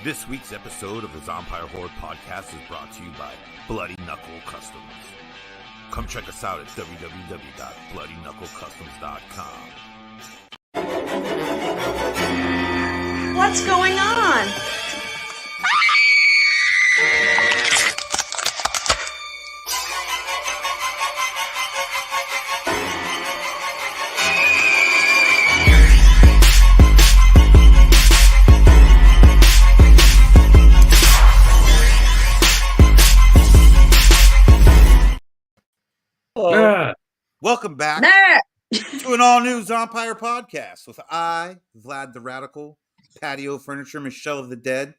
This week's episode of the Zompire Horde podcast is brought to you by Bloody Knuckle Customs. Come check us out at www.bloodyknucklecustom.com. What's going on? Welcome back to an all-new Zompire podcast with I, Vlad the Radical, Patio Furniture, Michelle of the Dead.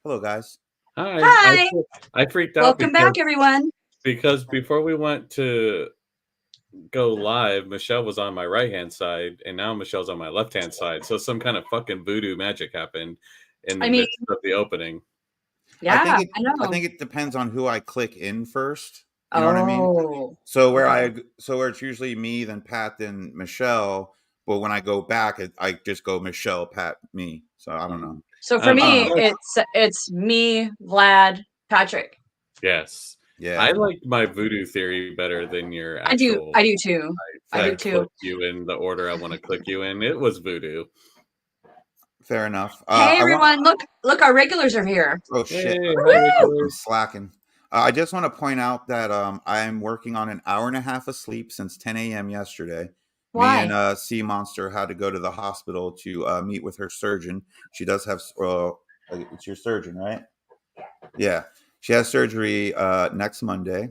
Hello, guys. Hi. I freaked out. Welcome back, everyone. Because before we went to go live, Michelle was on my right-hand side, and now Michelle's on my left-hand side. So some kind of fucking voodoo magic happened in the midst of the opening. Yeah, I know. I think it depends on who I click in first. You know what I mean? So where it's usually me, then Pat, then Michelle. But when I go back, I just go Michelle, Pat, me. So I don't know. So for me, it's me, Vlad, Patrick. Yes. Yeah. I like my voodoo theory better than your actual. I do too. I do too. Click you in the order I want to click you in. It was voodoo. Fair enough. Hey everyone, look, our regulars are here. Oh shit! Hey, I'm slacking. I just want to point out that I'm working on an hour and a half of sleep since 10 a.m. yesterday. Why? Me and Sea Monster had to go to the hospital to meet with her surgeon. She does have, it's your surgeon, right? Yeah. She has surgery next Monday.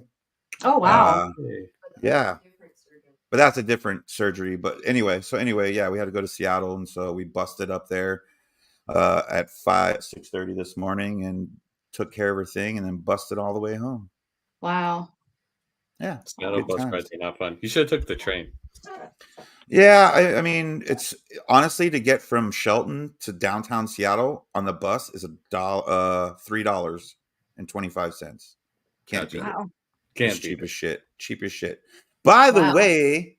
Oh, wow. Yeah. But that's a different surgery. But anyway, yeah, we had to go to Seattle. And so we busted up there at 6:30 this morning and took care of her thing and then busted all the way home. Wow. Yeah. Seattle bus rides are not fun. You should have took the train. Yeah, I mean, it's honestly to get from Shelton to downtown Seattle on the bus is $3.25. Can't beat it. Can't it's beat cheap it. as shit. Cheap as shit. By the way,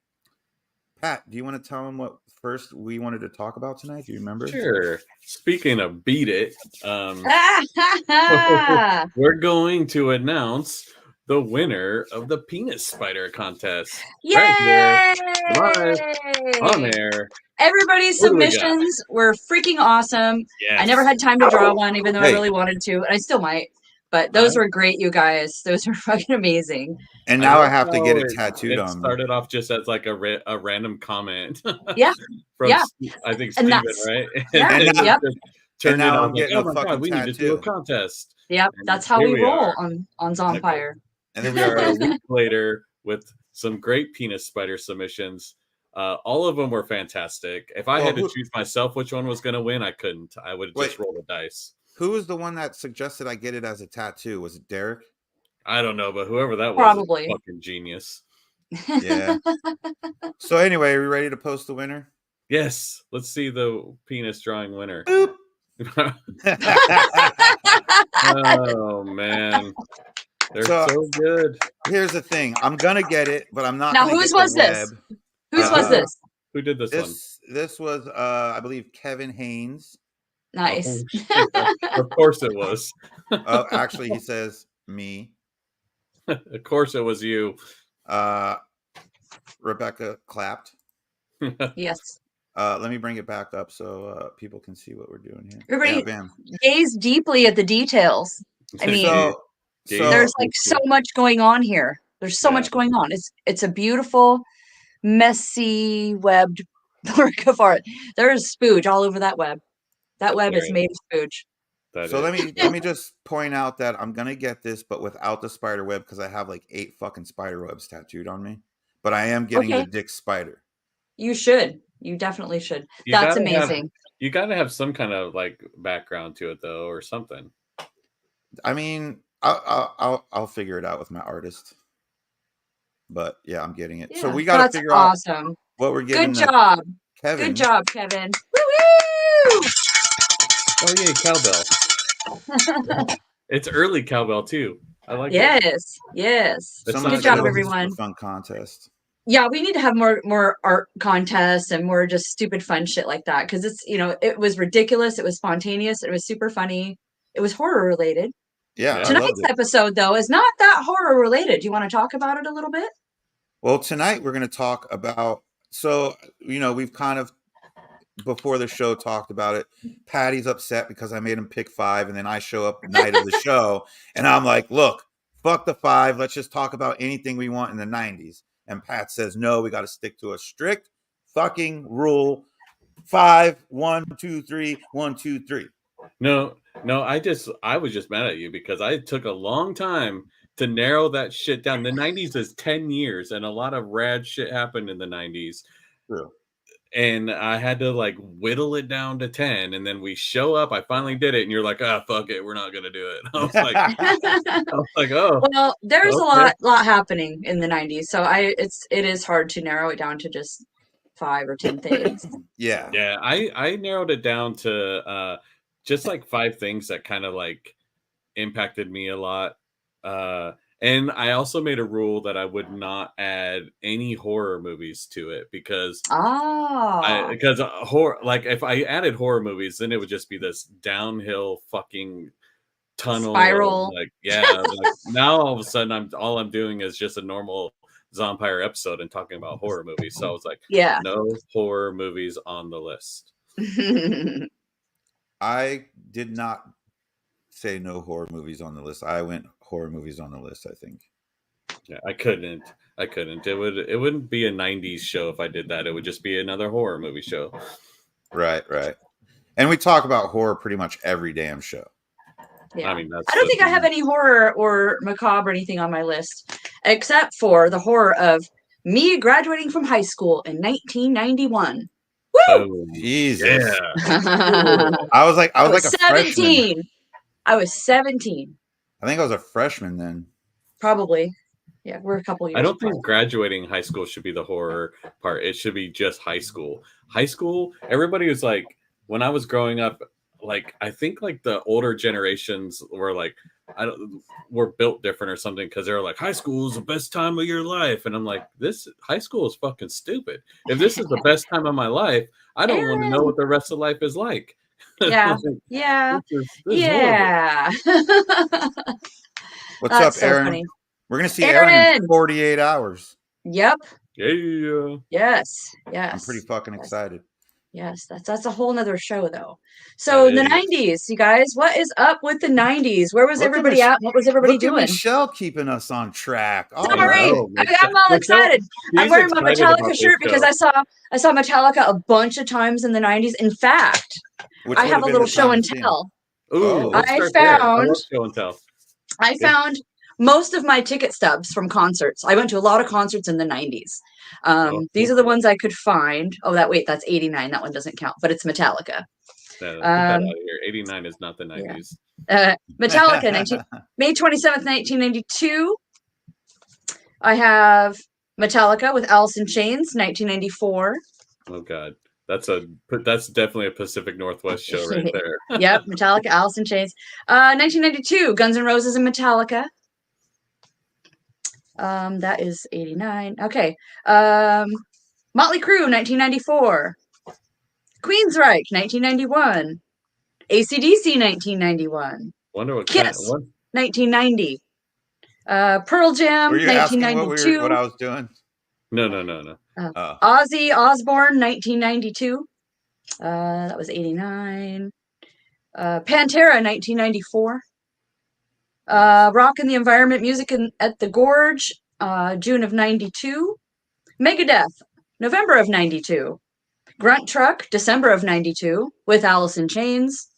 Pat, do you want to tell them what first we wanted to talk about tonight? Do you remember? Sure. Speaking of beat it, we're going to announce the winner of the penis spider contest. Yay! Right here, live on air. Everybody's submissions were freaking awesome. Yes. I never had time to draw one, even though I really wanted to, and I still might. But those were great, you guys. Those were fucking amazing. And now I have to get it tattooed on me. It started off just as like a random comment. Yeah. From, I think Steven, right? Yeah. Yep. Turned out I'm like, getting oh a my fucking God, we tattoo. need to do a contest. Yep, and that's how we roll are. on Zompire. And then we are a week later with some great penis spider submissions. All of them were fantastic. If I had to choose myself which one was going to win, I couldn't. I would just roll the dice. Who was the one that suggested I get it as a tattoo? Was it Derek? I don't know, but whoever that was, probably is fucking genius. Yeah. So anyway, are we ready to post the winner? Yes. Let's see the penis drawing winner. Boop. Oh man, they're so good. Here's the thing: I'm gonna get it, but I'm not. Now, whose was this? Whose was this? Who did this one? This was, I believe, Kevin Haynes. Nice. Oh, of course it was. Actually, he says me. Of course it was you. Rebecca clapped. Yes. Let me bring it back up so people can see what we're doing here. Everybody gaze deeply at the details. I mean, there's like so much going on here. There's so much going on. It's a beautiful, messy webbed work of art. There is spooge all over that web. That web is made of spooge. Let me just point out that I'm gonna get this, but without the spider web because I have like 8 fucking spider webs tattooed on me. But I am getting the dick spider. You should. You definitely should. That's amazing. You got to have some kind of like background to it though, or something. I mean, I'll figure it out with my artist. But yeah, I'm getting it. Yeah, so we got to figure out what we're getting. Good job, Kevin. Good job, Kevin. Woo-woo! Oh yeah, cowbell. It's early cowbell too. I like it. Yes. Good job, everyone. Fun contest. Yeah, we need to have more art contests and more just stupid fun shit like that, because it's, it was ridiculous, it was spontaneous, it was super funny, it was horror related. Yeah, I loved Tonight's it. episode, though, is not that horror related. Do you want to talk about it a little bit? Well, tonight we're going to talk about, so, we've kind of, before the show, talked about it. Patty's upset because I made him pick 5, and then I show up the night of the show, and I'm like, look, fuck the 5. Let's just talk about anything we want in the 90s. And Pat says, no, we got to stick to a strict fucking rule. 5, 1, 2, 3, 1, 2, 3. No, I was just mad at you because I took a long time to narrow that shit down. The 90s is 10 years, and a lot of rad shit happened in the 90s. True. And I had to like whittle it down to 10, and then we show up. I finally did it, and you're like, fuck it, we're not gonna do it. I was like, oh. Well, there's a lot happening in the 90s, so it is hard to narrow it down to just 5 or 10 things. Yeah. I narrowed it down to just like 5 things that kind of like impacted me a lot. And I also made a rule that I would not add any horror movies to it because horror, like if I added horror movies, then it would just be this downhill fucking tunnel spiral. Like now all of a sudden all I'm doing is just a normal Zompire episode and talking about horror movies. So I was like, no horror movies on the list. I did not say no horror movies on the list. I went horror movies on the list, I think. Yeah, I couldn't. It wouldn't be a 90s show if I did that. It would just be another horror movie show. Right. And we talk about horror pretty much every damn show. Yeah. I don't think I have any horror or macabre or anything on my list, except for the horror of me graduating from high school in 1991. Woo! Oh, Jesus. Yeah. I was like 17. Freshman. I was 17. I think I was a freshman then. Probably. Yeah, we're a couple years. I don't think graduating high school should be the horror part. It should be just high school. High school, everybody was like, when I was growing up, like I think like the older generations were like, were built different or something because they were like, high school is the best time of your life, and I'm like, this high school is fucking stupid. If this is the best time of my life, I don't want to know what the rest of life is like. Yeah, this yeah. What's up, Aaron? Funny. We're gonna see Aaron in 48 hours. Yep. Yeah. Yes. I'm pretty fucking excited. Yes, that's a whole nother show though. So the 90s, you guys, what is up with the 90s? Where was everybody at? What was everybody doing? Michelle keeping us on track. Sorry, I'm all excited. I'm wearing my Metallica shirt because I saw Metallica a bunch of times in the 90s. In fact, I have a little show and tell. Ooh, I found most of my ticket stubs from concerts. I went to a lot of concerts in the 90s. These are the ones I could find. Oh, that's 89. That one doesn't count, but it's Metallica. Get that out of here. 89 is not the 90s. Yeah. Metallica, May 27th, 1992. I have Metallica with Alice in Chains, 1994. Oh, God. That's definitely a Pacific Northwest show right there. Yep, Metallica, Alice in Chains. 1992, Guns N' Roses and Metallica. That is 89. Okay. Motley Crue, 1994. Queensryche, 1991. AC/DC, 1991. Wonder what Kiss, 1990. Pearl Jam, 1992. What I was doing? No. Ozzy Osbourne, 1992. That was 89. Pantera, 1994. Rock and the Environment, Music at the Gorge, June of 92. Megadeth, November of 92. Grunt Truck, December of 92, with Alice in Chains.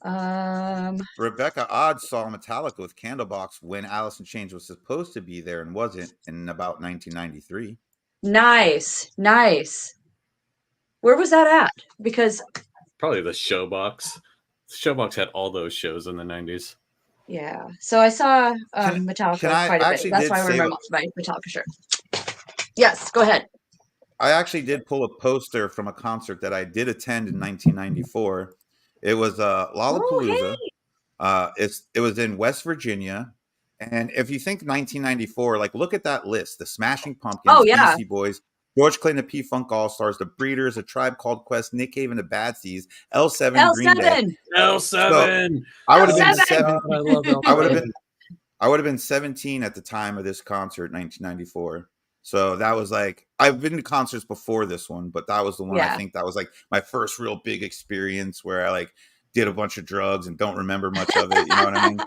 Rebecca Odd saw Metallica with Candlebox when Alice in Chains was supposed to be there and wasn't in about 1993. Nice. Where was that at? Because probably the Showbox. Showbox had all those shows in the 90s. Yeah. So I saw Metallica quite a bit. That's why I remember my Metallica shirt. Yes, go ahead. I actually did pull a poster from a concert that I did attend in 1994. It was Lollapalooza. Oh, hey. It was in West Virginia. And if you think 1994, like look at that list: the Smashing Pumpkins, Oh yeah. Beastie Boys, George Clinton, the P-Funk All-Stars, the Breeders, A Tribe Called Quest, Nick Cave and the Bad Seeds, L7, Green Day. L7. I would have been L7. 7. I love L7. I would have been 17 at the time of this concert, 1994. So that was like, I've been to concerts before this one, but that was the one I think that was like my first real big experience where I like did a bunch of drugs and don't remember much of it. You know what I mean?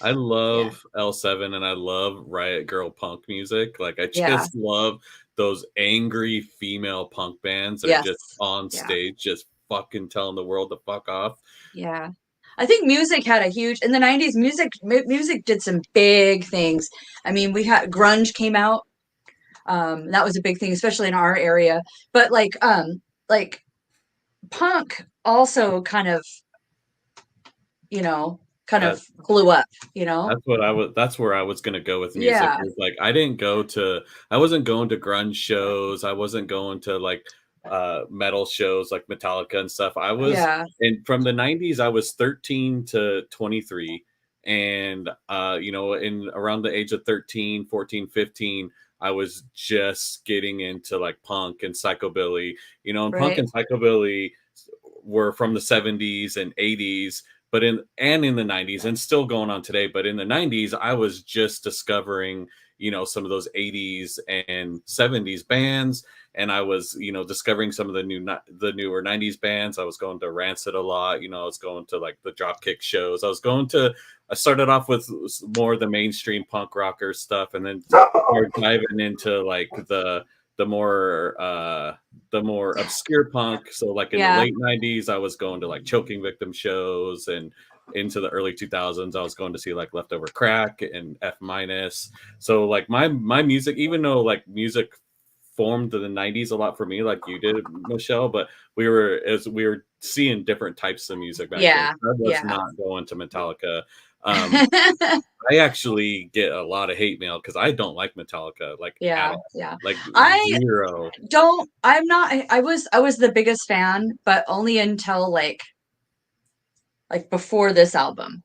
I love L7 and I love Riot Girl punk music. Like I just love those angry female punk bands that are just on stage, just fucking telling the world to fuck off. Yeah. I think music had a huge, in the 90s, music did some big things. I mean, we had grunge came out. That was a big thing, especially in our area. But like punk also kind of, blew up, That's where I was going to go with music. Yeah. Like I wasn't going to grunge shows. I wasn't going to like metal shows like Metallica and stuff. And from the 90s I was 13 to 23, and in around the age of 13, 14, 15 I was just getting into like punk and psychobilly, and punk and psychobilly were from the 70s and 80s, but in the 90s, and still going on today. But in the 90s I was just discovering some of those 80s and 70s bands, and I was discovering some of the newer 90s bands. I was going to Rancid a lot. I was going to like the Dropkick shows. I started off with more of the mainstream punk rocker stuff, and then started diving into like the more obscure punk. So like in the late 90s I was going to like Choking Victim shows, and into the early 2000s I was going to see like Leftover Crack and F-. So like my music, even though like music formed in the 90s a lot for me like you did, Michelle, but we were seeing different types of music back then. I was not going to Metallica. I actually get a lot of hate mail because I don't like Metallica at all. Like zero. I was the biggest fan, but only until like before this album.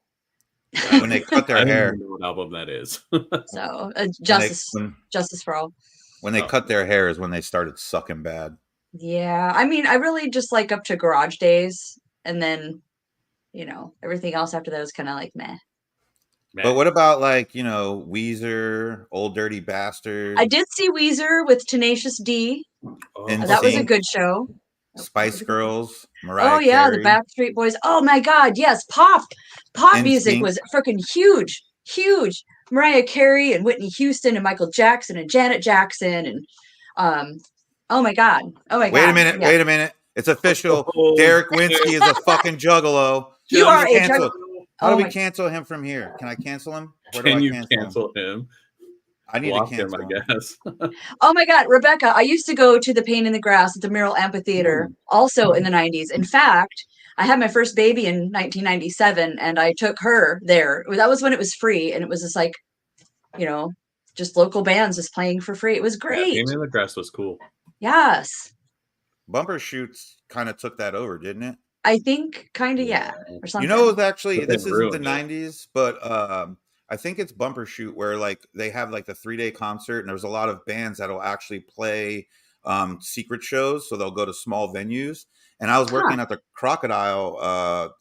When they cut their hair. I don't even know what album that is. So Justice for All. When they cut their hair is when they started sucking bad. Yeah, I mean, I really just like up to Garage Days, and then everything else after that was kind of like meh. But what about like Weezer, Old Dirty Bastard? I did see Weezer with Tenacious D. That was a good show. Spice Girls, Mariah Carey. The Backstreet Boys. Oh my God, yes, pop music was freaking huge. Mariah Carey and Whitney Houston and Michael Jackson and Janet Jackson and oh my God. Wait a minute. It's official. Derek Winsky is a fucking juggalo. You are a juggalo. How do we cancel him from here? Can I cancel him? Can you cancel him? I need to cancel him, I guess. Oh my God, Rebecca, I used to go to the Pain in the Grass at the Merrill Amphitheater also in the 90s. In fact, I had my first baby in 1997 and I took her there. That was when it was free, and it was just like, just local bands just playing for free. It was great. Pain in the Grass was cool. Yes. Bumper Shoots kind of took that over, didn't it? I think kind of, or something. It was actually, this isn't the 90s, but I think it's Bumper Shoot where like they have like the 3-day concert, and there's a lot of bands that'll actually play secret shows. So they'll go to small venues. And I was working at the Crocodile,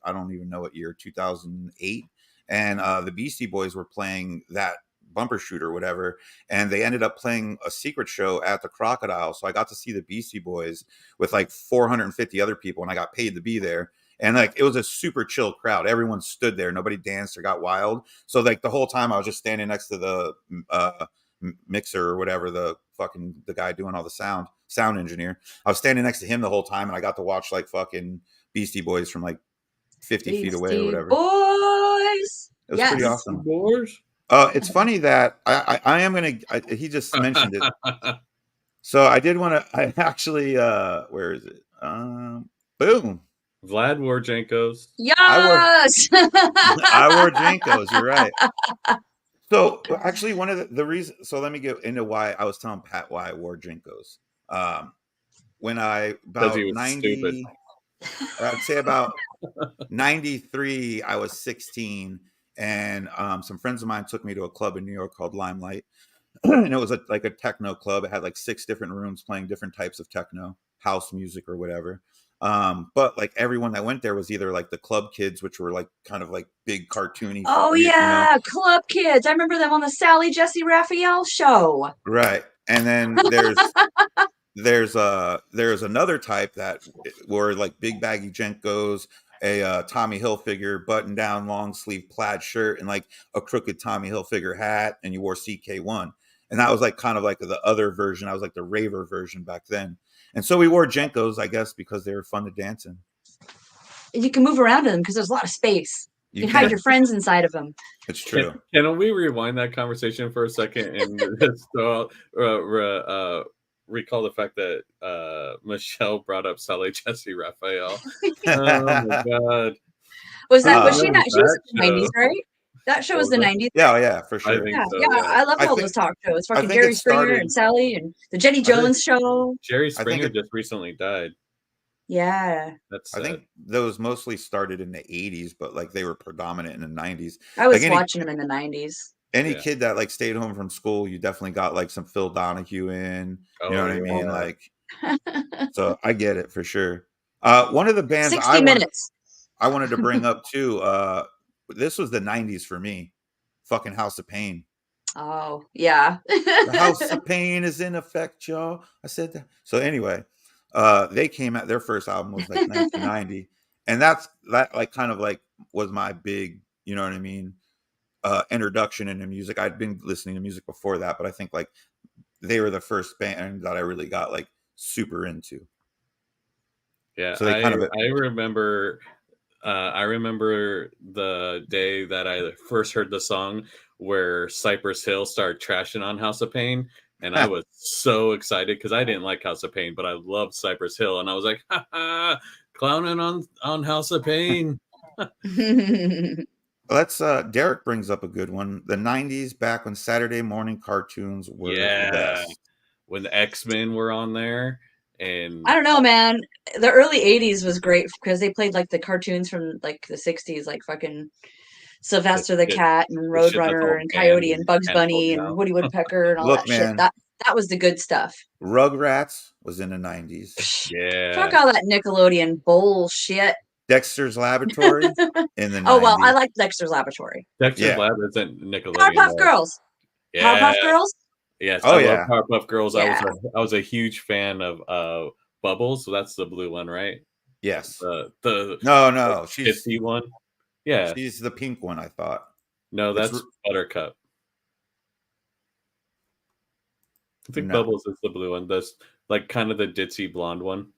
I don't even know what year, 2008. And the Beastie Boys were playing that Bumper Shoot or whatever, and they ended up playing a secret show at the Crocodile. So I got to see the Beastie Boys with like 450 other people, and I got paid to be there. And like it was a super chill crowd. Everyone stood there, nobody danced or got wild. So like the whole time I was just standing next to the mixer or whatever, the guy doing all the sound engineer. I was standing next to him the whole time, and I got to watch like fucking Beastie Boys from like 50 feet away or whatever. Boys. It was pretty awesome. Boys. It's funny that I am going to, he just mentioned it. So I did want to, I actually, where is it? Boom. Vlad wore Jankos. Yes. I wore Jankos. You're right. So actually one of the reasons, so let me get into why I was telling Pat why I wore Jankos. When about 90, I'd say about 93, I was 16. and some friends of mine took me to a club in New York called Limelight. And it was like a techno club. It had like 6 different rooms playing different types of techno, house music or whatever. But like everyone that went there was either like the club kids, which were like kind of like big cartoony. Oh yeah, Club Kids. I remember them on the Sally Jesse Raphael show. Right. And then there's another type that were like big baggy Jenkos, a Tommy Hilfiger button down long sleeve plaid shirt, and like a crooked Tommy Hilfiger hat, and you wore CK1. And that was like kind of like the other version. I was like the raver version back then. And so we wore Jenkos, I guess, because they were fun to dance in. You can move around in them because there's a lot of space. You can hide your friends inside of them. It's true. Can we rewind that conversation for a second and just recall the fact that Michelle brought up Sally Jesse Raphael? Oh my God. Was she not? She was in the 90s, right? That show was the 90s. Yeah, for sure. Yeah, I love all those talk shows. Fucking Jerry Springer and Sally and the Jenny Jones show. Jerry Springer just recently died. Yeah. I think those mostly started in the 80s, but like they were predominant in the 90s. I was watching them in the 90s. Any kid that like stayed home from school, you definitely got like some Phil Donahue in. You know what I mean? Like, so I get it for sure. One of the bands 60 Minutes. I wanted to bring up too. This was the 90s for me. Fucking House of Pain. Oh, yeah. The House of Pain is in effect, y'all. I said that. So anyway, they came out, their first album was like 1990. And that like kind of like was my big, you know what I mean, introduction into music. I'd been listening to music before that, but I think like they were the first band that I really got like super into. Yeah, so I remember the day that I first heard the song where Cypress Hill started trashing on House of Pain, and I was so excited because I didn't like House of Pain, but I loved Cypress Hill, and I was like, ha ha, clowning on House of Pain. Derek brings up a good one. The 90s, back when Saturday morning cartoons were the best. When the X-Men were on there. And I don't know, man. The early 80s was great because they played like the cartoons from like the 60s, like fucking Sylvester the Cat and Roadrunner and Coyote and Bugs Bunny and Woody Woodpecker and all that shit. That was the good stuff. Rugrats was in the 90s. Yeah. Fuck all that Nickelodeon bullshit. Dexter's Laboratory in the 90s. Oh, well, I like Dexter's Laboratory. Dexter's Lab isn't Nickelodeon. Powerpuff Girls. Yeah. Powerpuff Girls? Yes. I love Powerpuff Girls. Yeah. I was a huge fan of Bubbles. So that's the blue one, right? Yes. No. She's the one. Yeah. She's the pink one, I thought. No, that's Buttercup. I think Bubbles is the blue one. That's like kind of the ditzy blonde one.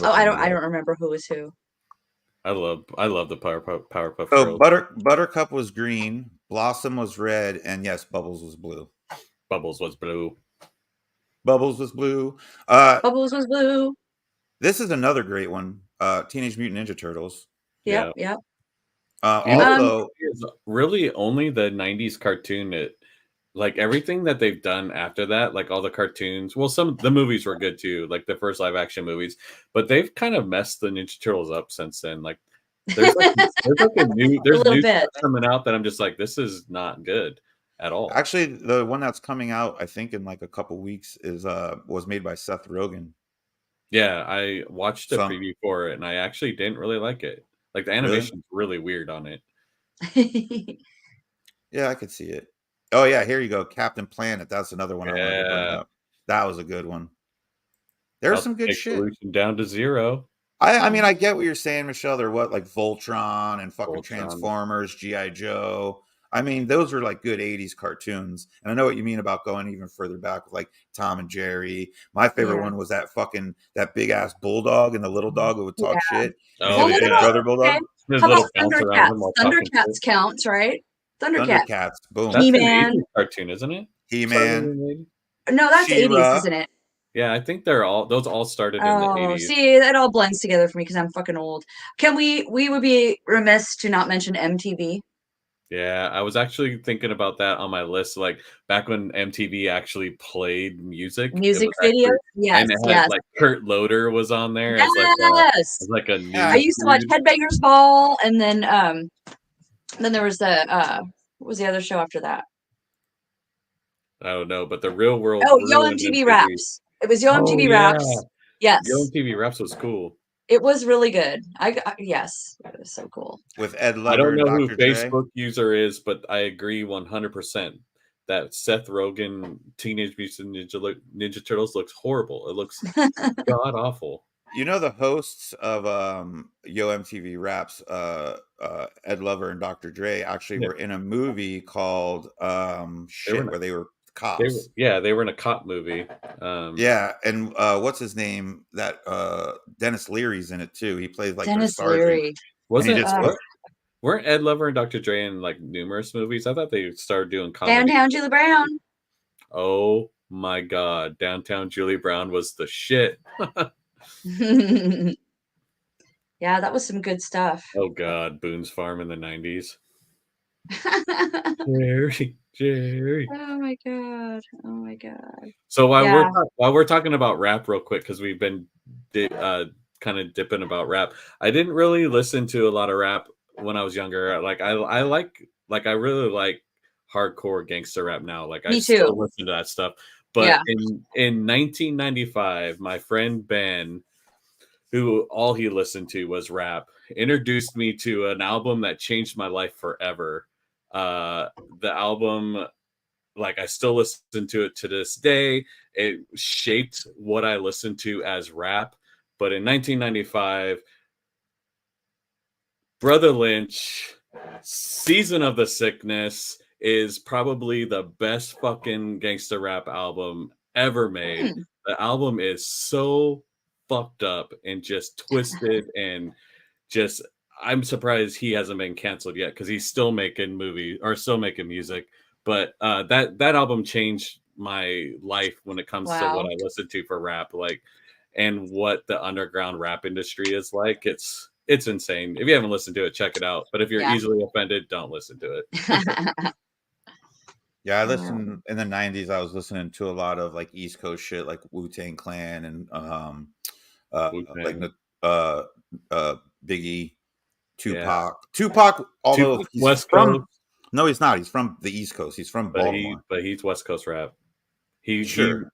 Oh, I don't remember who was who. I love the Powerpuff Girls. Buttercup was green, Blossom was red, and yes, Bubbles was blue. Bubbles was blue. Bubbles was blue. Bubbles was blue. This is another great one. Teenage Mutant Ninja Turtles. Yep. Also, it's really only the 90s cartoon. Like everything that they've done after that, like all the cartoons. Well, some of the movies were good too, like the first live action movies. But they've kind of messed the Ninja Turtles up since then. Like there's new stuff coming out that I'm just like, this is not good at all. Actually, the one that's coming out, I think in like a couple weeks, was made by Seth Rogen. Yeah, I watched a preview for it, and I actually didn't really like it. Like the animation's really weird on it. Yeah, I could see it. Oh yeah, here you go, Captain Planet. That's another one I wanted to bring up. That was a good one. There's some good shit. Solution down to zero. I mean, I get what you're saying, Michelle. They're like Voltron and fucking Transformers, G.I. Joe. I mean, those were like good 80s cartoons. And I know what you mean about going even further back with like Tom and Jerry. My favorite one was that big ass bulldog and the little dog who would talk shit. Oh, big brother bulldog. Okay. How about Thundercats? Thundercats counts, right? Thundercats. Boom. That's He-Man. An 80s cartoon, isn't it? He-Man. No, that's She-Ra. 80s, isn't it? Yeah, I think those all started in the 80s. See, that all blends together for me because I'm fucking old. We would be remiss to not mention MTV. Yeah, I was actually thinking about that on my list. Like back when MTV actually played music, it Music was video? actually, Yes, and it had yes. like Kurt Loder was on there Yes. as like a I news used to watch dude. Headbangers Ball, and then there was the what was the other show after that? I don't know, but the Real World Oh, Yo ruined MTV MTV. Raps. It was Yo Oh MTV yeah, Raps. Yo Yes. MTV Raps was cool. It was really good. Yes, it was so cool. With Ed I Lover don't and know who Dr. Dre. Facebook user is, but I agree 100% that Seth Rogen Teenage Mutant Ninja Turtles looks horrible. It looks god awful. You know the hosts of Yo MTV Raps, Ed Lover and Dr. Dre actually Yeah. were in a movie called where they were cops. They were in a cop movie. Yeah, and what's his name? That Dennis Leary's in it too. He plays like their Dennis sergeant. Leary. Weren't Ed Lover and Dr. Dre in like numerous movies? I thought they started doing comedy. Downtown Julie Brown. Oh my god, Downtown Julie Brown was the shit. Yeah, that was some good stuff. Oh god, Boone's Farm in the 90s. Jerry. Oh my god. Oh my god. So while we're talking about rap real quick, because we've been kind of dipping about rap, I didn't really listen to a lot of rap when I was younger. Like I really like hardcore gangster rap now. Like I still listen to that stuff. But in 1995, my friend Ben, who all he listened to was rap, introduced me to an album that changed my life forever. The album, like I still listen to it to this day. It shaped what I listened to as rap. But in 1995, Brother Lynch, Season of the Sickness is probably the best fucking gangster rap album ever made. The album is so fucked up and just twisted and just, I'm surprised he hasn't been canceled yet because he's still making music. But that album changed my life when it comes to what I listen to for rap, like, and what the underground rap industry is like. It's insane. If you haven't listened to it, check it out. But if you're easily offended, don't listen to it. Yeah, I listened in the 90s. I was listening to a lot of like East Coast shit, like Wu-Tang Clan and Biggie, Tupac. Tupac, although he's West from Coast. No, he's not. He's from the East Coast. He's from Baltimore. But he's West Coast rap. He melded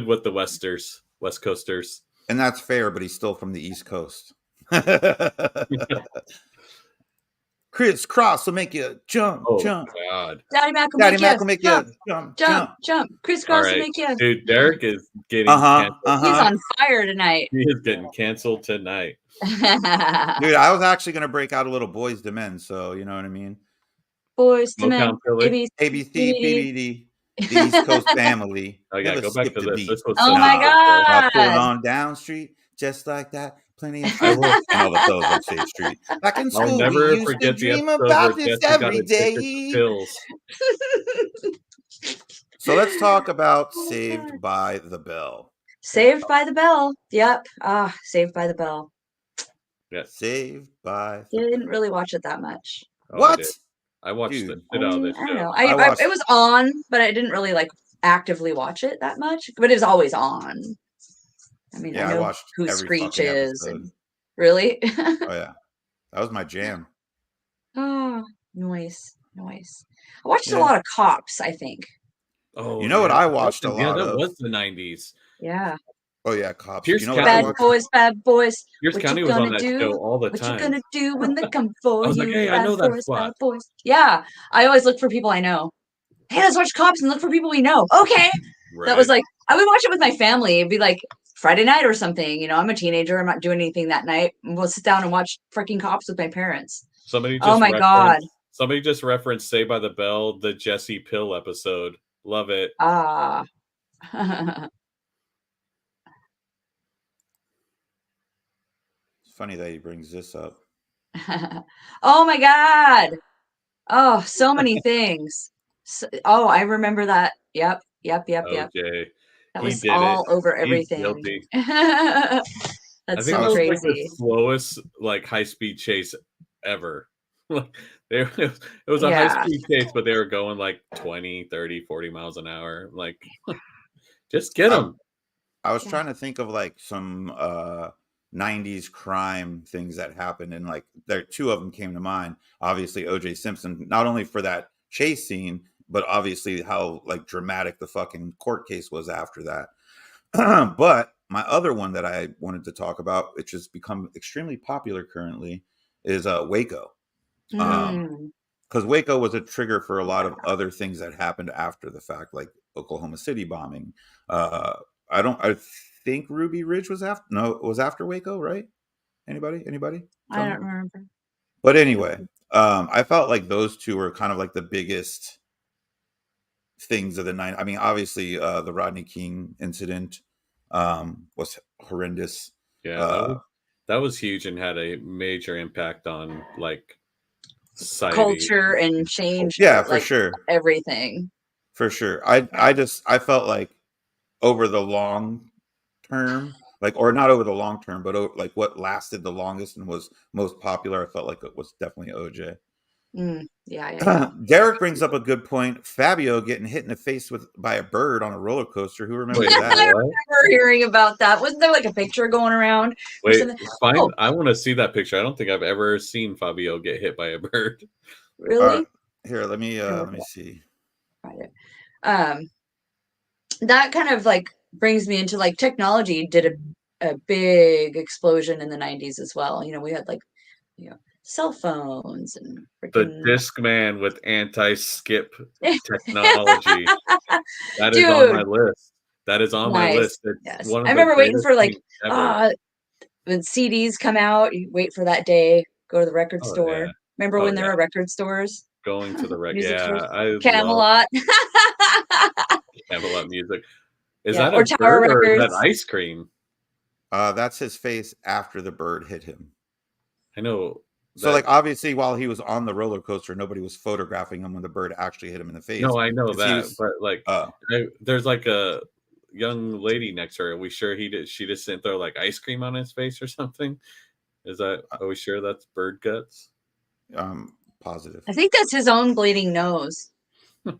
with the West Coasters. And that's fair, but he's still from the East Coast. Chris Cross will make you jump, jump. God. Daddy Mac will make you jump. Chris Cross will make you. Dude, Derek is getting canceled. He's on fire tonight. He is getting canceled tonight. Dude, I was actually going to break out a little Boys to Men, so you know what I mean? Boys to Men. ABC, BBD. The East Coast family. Oh yeah, go back to this. Oh my god! I'll put it on down street just like that. Plenty of and all the fellas on State Street. Back in school, never we used forget to dream about this every day. So let's talk about Saved by the Bell. Saved by the Bell. Yep. Saved by the Bell. Yeah. Saved by. You didn't really watch it that much. What? I watched it. I don't know. It was on, but I didn't really like actively watch it that much. But it was always on. I mean, I know who Screech is. And, really? Oh yeah, that was my jam. Oh, nice. I watched a lot of Cops, I think. Oh, you know what I watched a lot of? Yeah, that was the 90s. Yeah. Oh yeah, Cops. Pierce Bad Boys. Pierce County was on that show all the time. What you gonna do when they come for you? I was like, hey, I know that spot. Bad Boys. Yeah, I always look for people I know. Hey, let's watch Cops and look for people we know. Okay. Right. That was like, I would watch it with my family. It'd be like Friday night or something. You know, I'm a teenager. I'm not doing anything that night. We'll sit down and watch freaking Cops with my parents. Oh my god. Somebody just referenced Saved by the Bell, the Jesse Pill episode. Love it. Funny that he brings this up. Oh my god. Oh, so many things. I remember that. Yep. Okay. That was all over everything. That's so crazy. Like the slowest like high-speed chase ever. Like it was a high speed chase, but they were going like 20, 30, 40 miles an hour. Like, just get them. I was trying to think of like some 90s crime things that happened, and like there two of them came to mind. Obviously, O.J. Simpson, not only for that chase scene, but obviously how like dramatic the fucking court case was after that. But my other one that I wanted to talk about, which has become extremely popular currently, is Waco. Because Waco was a trigger for a lot of other things that happened after the fact, like Oklahoma City bombing. I think Ruby Ridge was after. No, it was after Waco, right? Anybody? I don't remember. But anyway, I felt like those two were kind of like the biggest things of the night. I mean, obviously, the Rodney King incident was horrendous. Yeah, that was huge and had a major impact on like society. Culture and change. Yeah, for like, sure. Everything. For sure. I felt like over the long term, like, or not over the long term, but like what lasted the longest and was most popular, I felt like it was definitely OJ. Yeah. Derek brings up a good point. Fabio getting hit in the face by a bird on a roller coaster. Who remembers that? I remember hearing about that. Wasn't there like a picture going around? Wait, fine. I want to see that picture. I don't think I've ever seen Fabio get hit by a bird. Really? Here, let me see. That kind of like brings me into like technology did a big explosion in the 90s as well. You know, we had like, cell phones and the Discman with anti-skip technology. That is on my list. That is on my list. Yes. I remember waiting for like when CDs come out, you wait for that day, go to the record store. Yeah. Remember when there were record stores? Going to the record stores? Camelot. Camelot music. Is that a bird or is that ice cream? That's his face after the bird hit him. I know. So, like, obviously, while he was on the roller coaster, nobody was photographing him when the bird actually hit him in the face. No, I know that, but like, there's like a young lady next to her. Are we sure she just didn't throw like ice cream on his face or something? Are we sure that's bird guts? Positive. I think that's his own bleeding nose. Yeah,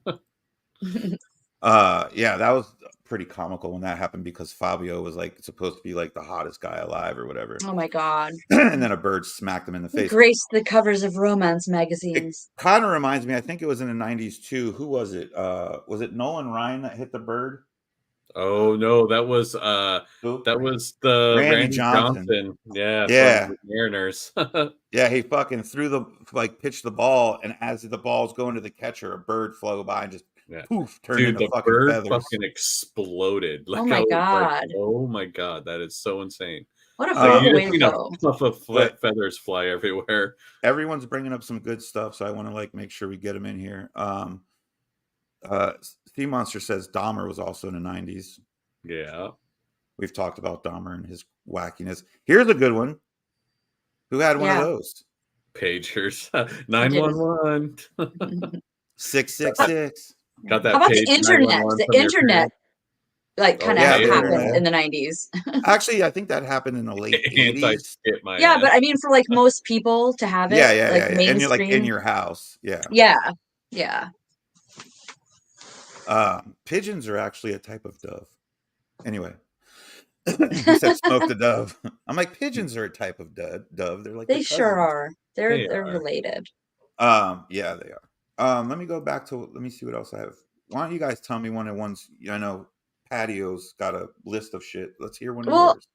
that was pretty comical when that happened because Fabio was like supposed to be like the hottest guy alive or whatever. Oh my god. And then a bird smacked him in the face. Graced the covers of romance magazines. It kind of reminds me, I think it was in the 90s too. Who was it? Was it Nolan Ryan that hit the bird? Oh no, that was the Randy Johnson. Yeah. From the Mariners. Yeah, he fucking pitched the ball, and as the ball's going to the catcher, a bird flew by and just poof, turned into the fucking bird feathers. Fucking exploded. Like, oh my god! Like, oh my god, that is so insane. What a horrible way to go! Puff of feathers fly everywhere. Everyone's bringing up some good stuff, so I want to like make sure we get them in here. Sea Monster says Dahmer was also in the 90s. Yeah, we've talked about Dahmer and his wackiness. Here's a good one. Who had one of those? Pagers. 911. 666. Got that. How about the internet? The internet, like, kind of happened in the 90s. Actually, I think that happened in the late 80s. Yeah, but I mean, for like most people to have it, and you're like in your house. Yeah. Pigeons are actually a type of dove. Anyway, he said smoke the dove. I'm like, pigeons are a type of dove. They're like they sure are. They're related. Yeah, they are. Let me go back to. Let me see what else I have. Why don't you guys tell me one of the ones? I know Patio's got a list of shit. Let's hear one of yours.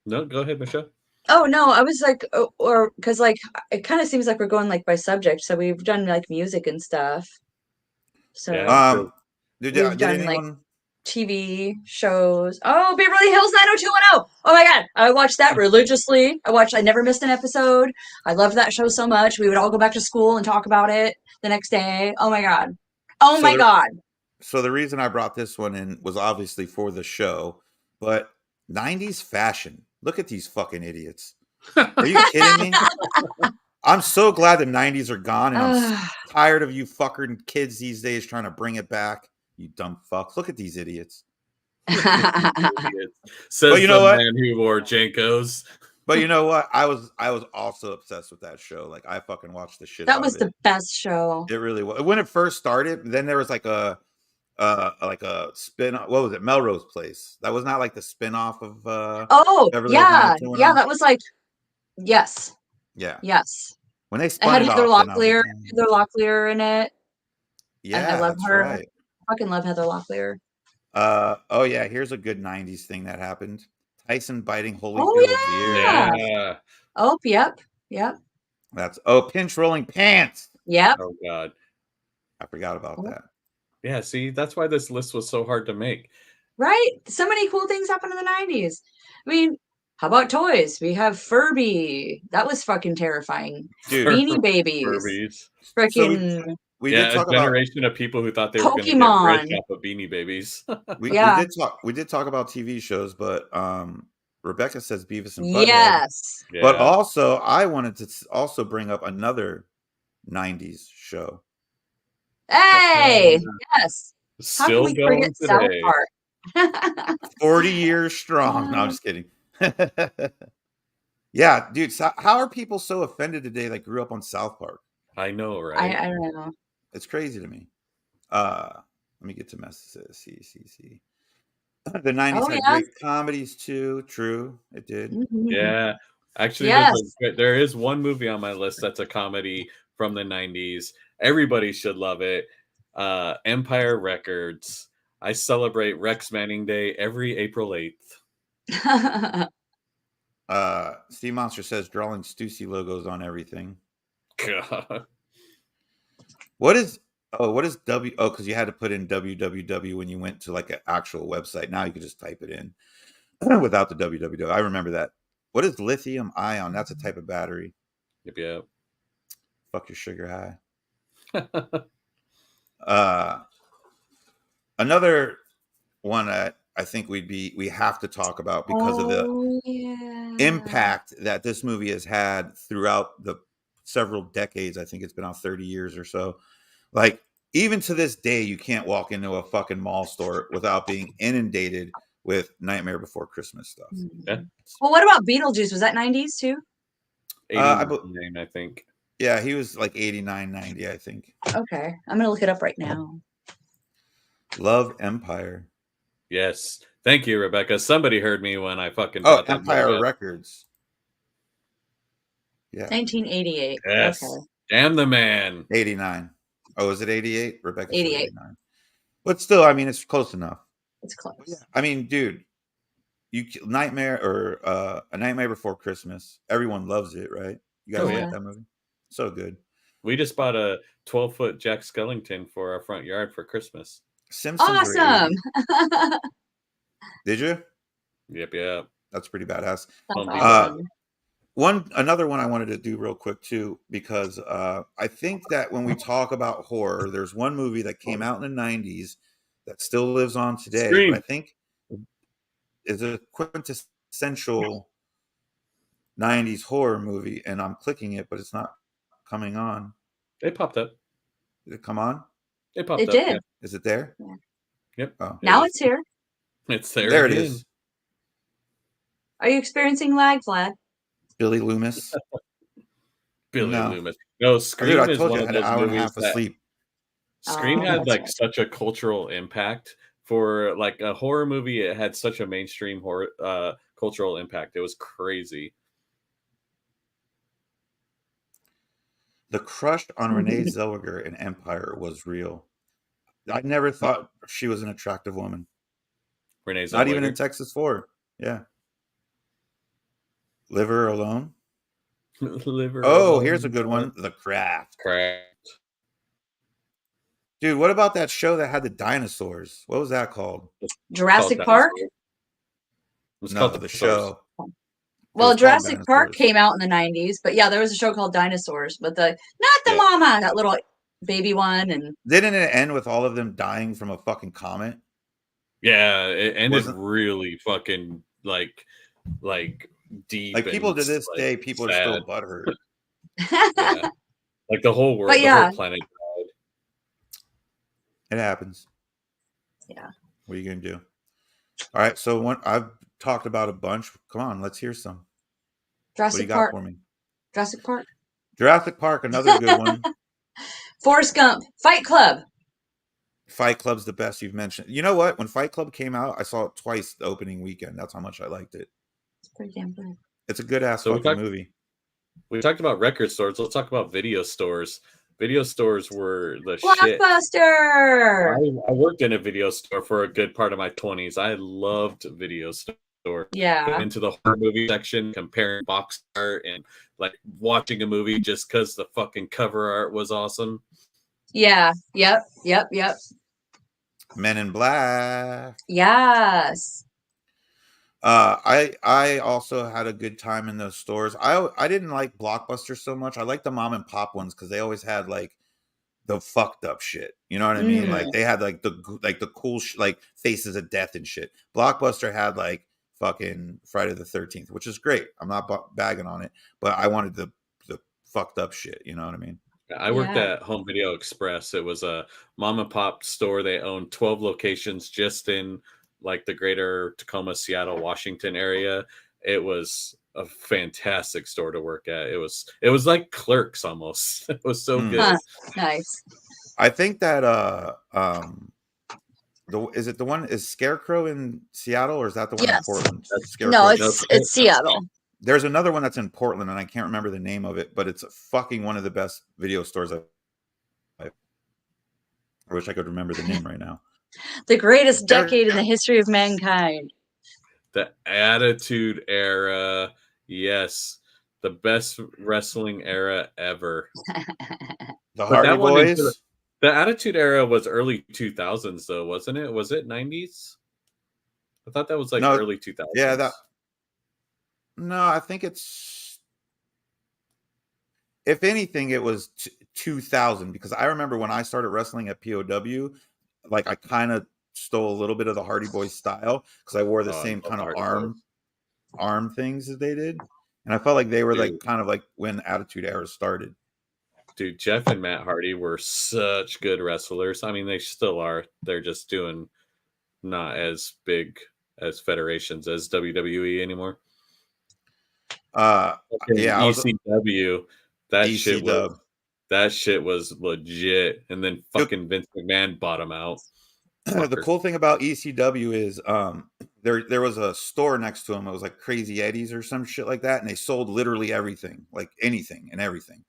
No, go ahead, Michelle. Oh no, I was like, or because like it kind of seems like we're going like by subject. So we've done like music and stuff. So did anyone? Like, TV shows. Oh, Beverly Hills 90210. Oh my god, I watched that religiously. I never missed an episode. I loved that show so much. We would all go back to school and talk about it the next day. Oh my god. God. So the reason I brought this one in was obviously for the show, but 90s fashion. Look at these fucking idiots. Are you kidding me? I'm so glad the 90s are gone, and I'm tired of you fucking kids these days trying to bring it back. You dumb fucks. Look at these idiots. Says the man who wore Jankos. But you know what? I was also obsessed with that show. Like I fucking watched the shit That out was of it. the best show. It really was. When it first started, then there was like a spin. What was it? Melrose Place. That was not like the spin off of Beverly Hills Yeah, 90210. that was like yes. Yeah. Yes. When they It spun had it Heather off, then I was like, Locklear in it, and I yeah, love that's her. right. I fucking love Heather Locklear. Oh yeah, here's a good 90s thing that happened. Tyson biting Oh Holyfield's ear. Yeah. Oh, yep. That's pinch rolling pants. Yep. Oh God. I forgot about that. Yeah, see, that's why this list was so hard to make. Right? So many cool things happened in the 90s. I mean, how about toys? We have Furby. That was fucking terrifying. Dude, Beanie Babies. Furbies. Freaking we did talk a generation of people who thought they were going to get Pokemon. rich off of Beanie Babies. we did talk about TV shows, but Rebecca says Beavis and Butthead. Yes. Yeah. But also, I wanted to also bring up another 90s show. Hey, yes. Still How can we going forget South today. Park? 40 years strong. No, I'm just kidding. Yeah, dude. So how are people so offended today that grew up on South Park? I know, right? I don't know. It's crazy to me. Let me get to messages. See. The 90s had great comedies too. True, it did. Mm-hmm. Yeah. Actually, there is one movie on my list that's a comedy from the 90s. Everybody should love it. Empire Records. I celebrate Rex Manning Day every April 8th. Sea Monster says drawing Stussy logos on everything. God. What is W? Oh, because you had to put in www when you went to like an actual website. Now you can just type it in without the www. I remember that. What is lithium ion? That's a type of battery. Yep. Fuck your sugar high. Another one that I think we have to talk about because of the impact that this movie has had throughout the several decades. I think it's been on 30 years or so. Like even to this day, you can't walk into a fucking mall store without being inundated with Nightmare Before Christmas stuff. Yeah. Well, what about Beetlejuice? Was that 90s too? 89, I think. Yeah, he was like 89, 90, I think. Okay. I'm going to look it up right now. Love Empire. Yes. Thank you, Rebecca. Somebody heard me when I fucking brought that Empire Records. Yeah. 1988. Yes. Okay. Damn the man. 89. Oh, is it 88? Rebecca 88. said 89. But still, I mean, it's close enough. It's close. Yeah. I mean, dude, Nightmare or A Nightmare Before Christmas. Everyone loves it, right? You guys like that movie? So good. We just bought a 12-foot Jack Skellington for our front yard for Christmas. Simpsons. Awesome. Did you? Yep. That's pretty badass. Awesome. Another one I wanted to do real quick too, because I think that when we talk about horror, there's one movie that came out in the 90s that still lives on today. Scream. But I think is a quintessential 90s horror movie, and I'm clicking it, but it's not coming on. It popped up. Did it come on? It popped up. It did. Yeah. Is it there? Yeah. Yep. Oh, now it's here. It's there. There again. it is. Are you experiencing lag, Vlad? Billy Loomis. Loomis. No, Scream I is told one you I of had an those hour and a movies half of that sleep. Scream had like right. such a cultural impact for like a horror movie. It had such a mainstream horror cultural impact. It was crazy. The crush on Renee Zellweger in Empire was real. I never thought she was an attractive woman. Renee Zellweger. Not even in Texas 4. Yeah. Live Her Alone. Here's a good one. The Craft. Dude, what about that show that had the dinosaurs? What was that called? Jurassic Park? It was No, called the show. Well, Jurassic Park came out in the 90s, but yeah, there was a show called Dinosaurs, but not the mama, that little baby one. And didn't it end with all of them dying from a fucking comet? Yeah, it ended really fucking like deep. Like people to this day, people are still butthurt. Yeah. Like the whole world, but yeah. the whole planet died. It happens. Yeah. What are you gonna do? All right, so I've talked about a bunch. Come on, let's hear some. Jurassic got Park. for me? Jurassic Park. Jurassic Park, another good one. Forrest Gump. Fight Club. Fight Club's the best you've mentioned. You know what? When Fight Club came out, I saw it twice the opening weekend. That's how much I liked it. It's pretty damn good. It's a good ass fucking movie. We talked about record stores. Let's talk about video stores. Video stores were the Blockbuster. shit. I worked in a video store for a good part of my 20s. I loved video store. Yeah. Into the horror movie section, comparing box art and like watching a movie just because the fucking cover art was awesome. Yeah. Yep. Men in Black. Yes. I also had a good time in those stores. I didn't like Blockbuster so much. I like the mom and pop ones because they always had like the fucked up shit. You know what I mean? Like they had like the cool like Faces of Death and shit. Blockbuster had like fucking Friday the 13th, which is great. I'm not bagging on it, but I wanted the fucked up shit. You know what I mean? I worked at Home Video Express. It was a mom and pop store. They owned 12 locations just in like the greater Tacoma, Seattle, Washington area. It was a fantastic store to work at. It was like Clerks almost. It was so good. Huh. Nice. I think that is it the one is Scarecrow in Seattle or is that the one in Portland? No, it's Seattle. There's another one that's in Portland and I can't remember the name of it, but it's fucking one of the best video stores. I wish I could remember the name right now. The greatest decade in the history of mankind. The Attitude Era. Yes. The best wrestling era ever. The Hardy Boys. The Attitude Era was early 2000s though, wasn't it? Was it 90s? I thought that was like early 2000s. Yeah, no, I think it's, if anything, it was 2000 because I remember when I started wrestling at POW, like I kind of stole a little bit of the Hardy Boys style because I wore the same kind of arm things as they did, and I felt like they were like kind of like when Attitude Era started. Dude, Jeff and Matt Hardy were such good wrestlers. I mean, they still are. They're just doing not as big as federations as WWE anymore. Yeah, ECW. That shit was legit. And then fucking Vince McMahon bought him out. The cool thing about ECW is there was a store next to him. It was like Crazy Eddie's or some shit like that, and they sold literally everything, like anything and everything.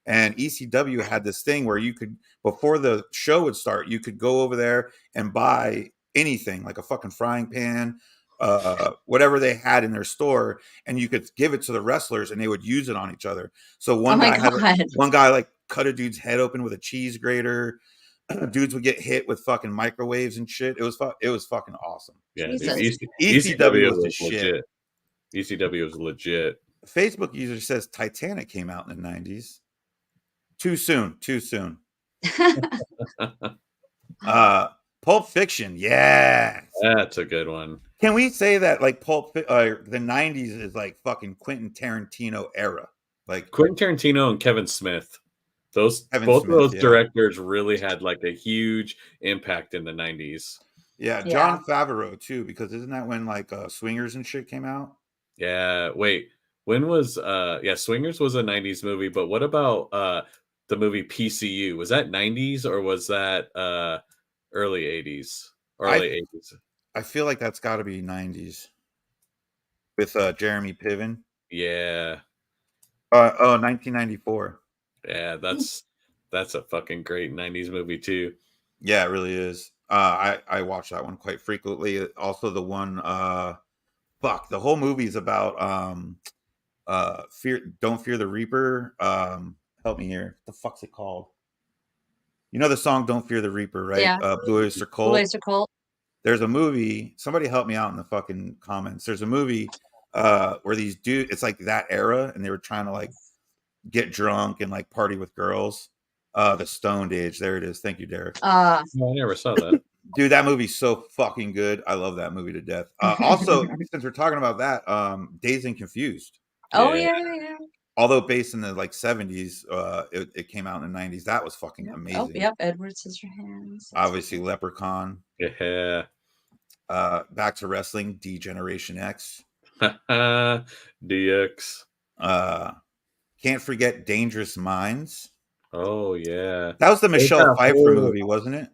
And ECW had this thing where you could, before the show would start, you could go over there and buy anything, like a fucking frying pan, whatever they had in their store, and you could give it to the wrestlers and they would use it on each other. So one guy like cut a dude's head open with a cheese grater. Dudes would get hit with fucking microwaves and shit. It was fucking awesome. Yeah, ECW was legit. ECW was legit. Facebook user says Titanic came out in the 90s. Too soon. Pulp Fiction, yeah, that's a good one. Can we say that like the 90s is like fucking Quentin Tarantino era? Like Quentin Tarantino and Kevin Smith. Both of those directors really had like a huge impact in the 90s. Yeah, Jon Favreau too, because isn't that when like Swingers and shit came out? Yeah, wait. When was Swingers was a 90s movie, but what about the movie PCU? Was that 90s or was that early 80s or late 80s? I feel like that's got to be 90s with Jeremy Piven. Yeah. 1994. Yeah, that's a fucking great 90s movie too. Yeah, it really is. I watch that one quite frequently. Also the one the whole movie is about Don't Fear the Reaper. Help me here. What the fuck's it called? You know the song Don't Fear the Reaper, right? Yeah. Blue Oyster Cult. Blue Oyster Cult. There's a movie. Somebody help me out in the fucking comments. There's a movie where these dudes, it's like that era, and they were trying to like get drunk and like party with girls. The Stoned Age. There it is. Thank you, Derek. No, I never saw that. Dude, that movie's so fucking good. I love that movie to death. Also, since we're talking about that, Dazed and Confused. Oh yeah. Although based in the like 70s, it came out in the 90s. That was fucking amazing. Oh, yep. Edward Scissorhands. Obviously, Leprechaun. Yeah. Back to wrestling, D-Generation X. DX. Can't forget Dangerous Minds. Oh yeah, that was the Michelle Pfeiffer movie, wasn't it?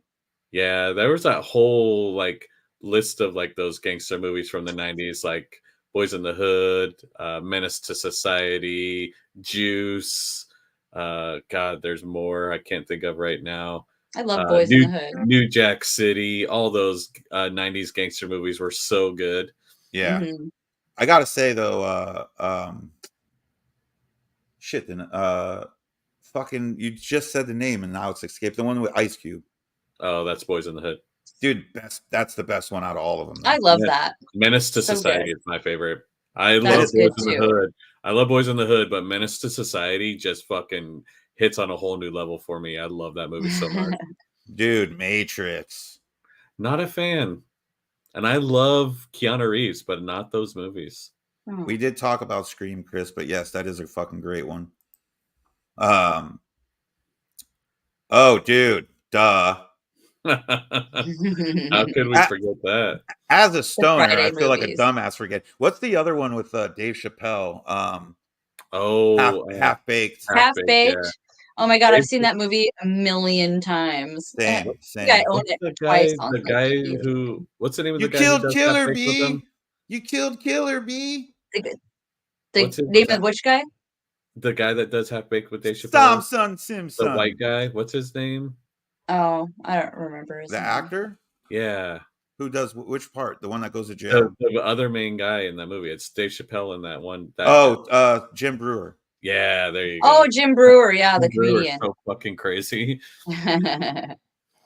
Yeah, there was that whole like list of like those gangster movies from the 90s, like Boys in the Hood, Menace to Society, Juice. God, there's more I can't think of right now. I love Boys in the Hood. New Jack City, all those 90s gangster movies were so good. Yeah. Mm-hmm. I gotta say though, shit, then fucking you just said the name and now it's escaped. The one with Ice Cube. Oh, that's Boys in the Hood. Dude, that's the best one out of all of them. Though. I love that. Menace to Society is my favorite. I love Boys in the Hood. I love Boys in the Hood, but Menace to Society just fucking hits on a whole new level for me. I love that movie so much. Dude, Matrix. Not a fan. And I love Keanu Reeves, but not those movies. We did talk about Scream, Chris, but yes, that is a fucking great one. Oh, dude, duh. How could we forget that? As a stoner, I feel like a dumbass forget. What's the other one with Dave Chappelle? Half Baked. Half Baked. Yeah. Oh my god, I've seen that movie a million times. Same. I own it twice. The guy who? What's the name of the guy? You killed Killer B. You killed Killer B. The name of which guy? The guy that does Half Baked with Dave Chappelle. Simpson. The white guy. What's his name? Oh, I don't remember his name. The actor? Yeah. Who does which part? The one that goes to jail? The other main guy in that movie. It's Dave Chappelle in that one. Jim Brewer. Yeah, there you go. Oh, Jim Brewer. Yeah, the comedian. So fucking crazy. The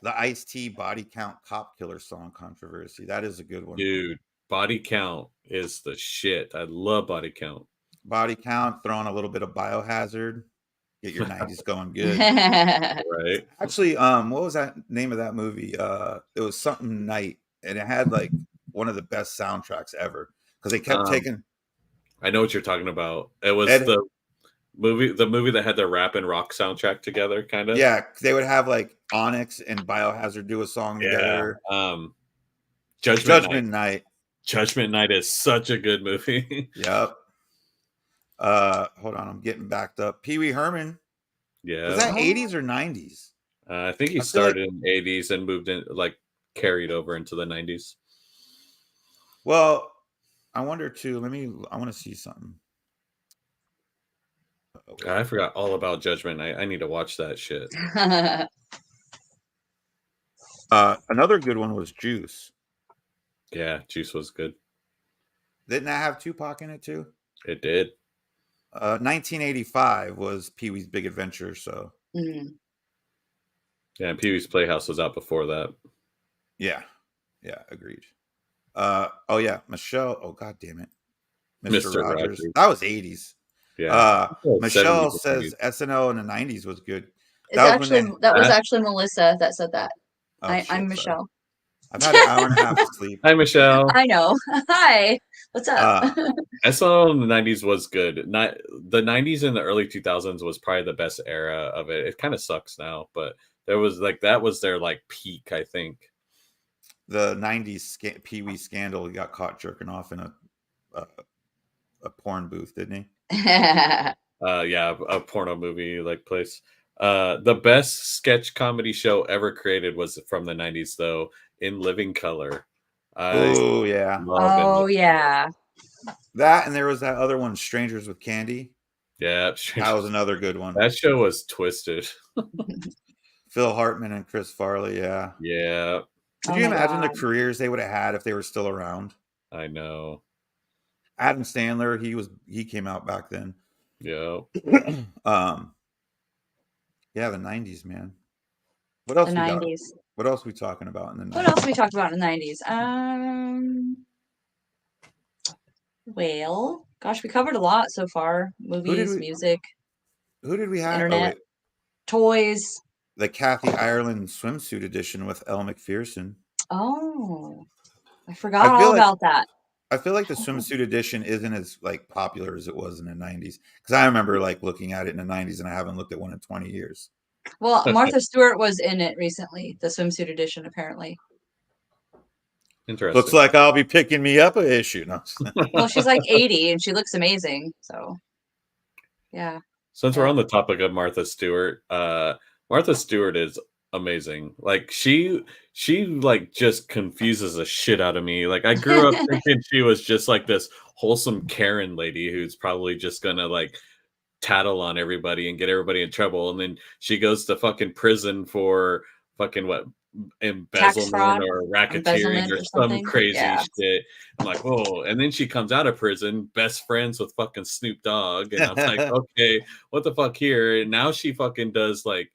Ice-T Body Count Cop Killer song controversy. That is a good one. Dude, Body Count is the shit. I love Body Count. Body Count, throwing a little bit of Biohazard. Get your 90s going good. Right. Actually, what was that name of that movie? It was something Night, and it had like one of the best soundtracks ever because they kept taking. I know what you're talking about. It was the movie that had the rap and rock soundtrack together, kind of. Yeah, they would have like Onyx and Biohazard do a song together. Judgment Night. Judgment Night is such a good movie. Yep. Hold on, I'm getting backed up. Pee Wee Herman. Yeah. Was that 80s or 90s? I think he started in 80s and moved in, like carried over into the 90s. Well, I wonder too. I want to see something. I forgot all about Judgment Night. I need to watch that shit. Another good one was Juice. Yeah, Juice was good. Didn't that have Tupac in it too? It did. 1985 was Pee Wee's Big Adventure. So. Mm-hmm. Yeah, and Pee Wee's Playhouse was out before that. Yeah, agreed. Oh yeah, Michelle. Oh god damn it, Mr. Rogers. That was 80s. Yeah. Michelle says SNL in the 90s was good. That was actually Melissa that said that. Oh, I'm Michelle. I've had an hour and a half of sleep. Hi, Michelle. I know. Hi. What's up? SNL in the 90s was good. The 90s and the early 2000s was probably the best era of it. It kind of sucks now, but there was that was their like peak, I think. The 90s Pee Wee scandal, he got caught jerking off in a porn booth, didn't he? Yeah, a porno movie like place. The best sketch comedy show ever created was from the 90s, though, In Living Color. Oh yeah. Yeah. That, and there was that other one, Strangers with Candy. Yeah, that was another good one. That show was twisted. Phil Hartman and Chris Farley. Yeah. Yeah. Could you imagine the careers they would have had if they were still around? I know. Adam Sandler, he came out back then. Yeah. Yeah, the 90s, man. What else? The 90s. What else are we talking about in the 90s? What else we talked about in the 90s? Well, gosh, we covered a lot so far. Movies, music. Who did we have? Internet. Toys. The Kathy Ireland swimsuit edition with Elle Macpherson. Oh, I forgot all about that. I feel like the swimsuit edition isn't as like popular as it was in the 90s. Because I remember like looking at it in the 90s and I haven't looked at one in 20 years. Well, Martha Stewart was in it recently, the swimsuit edition, apparently. Interesting. Looks like I'll be picking me up an issue. No. Well, she's like 80 and she looks amazing. So Yeah. Since we're on the topic of Martha Stewart, Martha Stewart is amazing. Like she like just confuses the shit out of me. Like I grew up thinking she was just like this wholesome Karen lady who's probably just gonna like tattle on everybody and get everybody in trouble, and then she goes to fucking prison for fucking what, Tax fraud, embezzlement or racketeering embezzlement or or some something. crazy Yeah. shit. I'm like, whoa. And then she comes out of prison, best friends with fucking Snoop Dogg, and I'm like, okay, what the fuck here? And now she fucking does like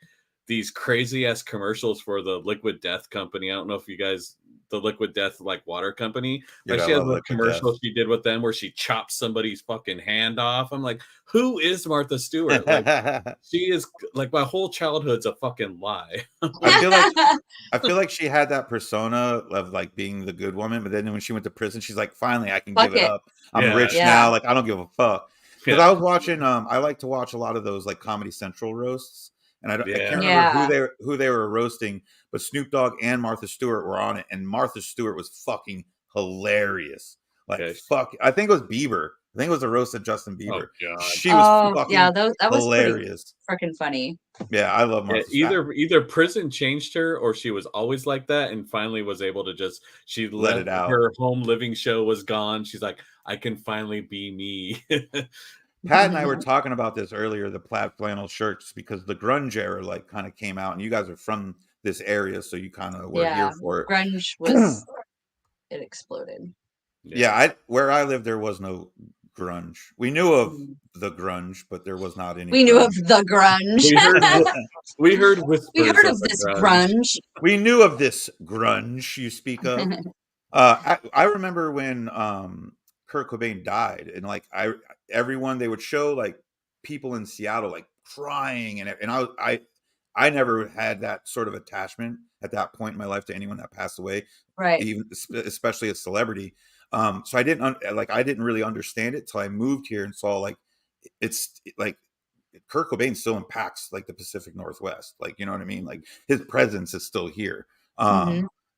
these crazy ass commercials for the Liquid Death company. I don't know if you guys, the Liquid Death like water company, Dude, like I she has love a Liquid commercial Death. she did with them where she chops somebody's fucking hand off. I'm like, who is Martha Stewart? Like she is like my whole childhood's a fucking lie. I feel like she had that persona of like being the good woman, but then when she went to prison, she's like, finally, I can give it up. I'm rich now. Like I don't give a fuck. Because I was watching. I like to watch a lot of those like Comedy Central roasts, and I can't remember who they were roasting, but Snoop Dogg and Martha Stewart were on it, and Martha Stewart was fucking hilarious. Like fuck, I think it was Bieber. I think it was a roast of Justin Bieber. Oh, God. She was fucking that was hilarious. Freaking funny. Yeah, I love Martha. Either prison changed her or she was always like that and finally was able to just let it out. Her home living show was gone. She's like, I can finally be me. Pat and I were talking about this earlier, the plaid flannel shirts, because the grunge era like kind of came out, and you guys are from this area, so you kind of were here for it. Grunge was it exploded. Yeah, where I lived, there was no grunge. We knew of the grunge, but there was not any. We knew of the grunge. We heard whispers. We heard of this grunge. We knew of this grunge you speak of. I remember when Kurt Cobain died, and like everyone, they would show like people in Seattle like crying, and I never had that sort of attachment at that point in my life to anyone that passed away, right? Even especially a celebrity. So I didn't really understand it till I moved here and saw like it's like Kurt Cobain still impacts like the Pacific Northwest, like you know what I mean. Like his presence is still here.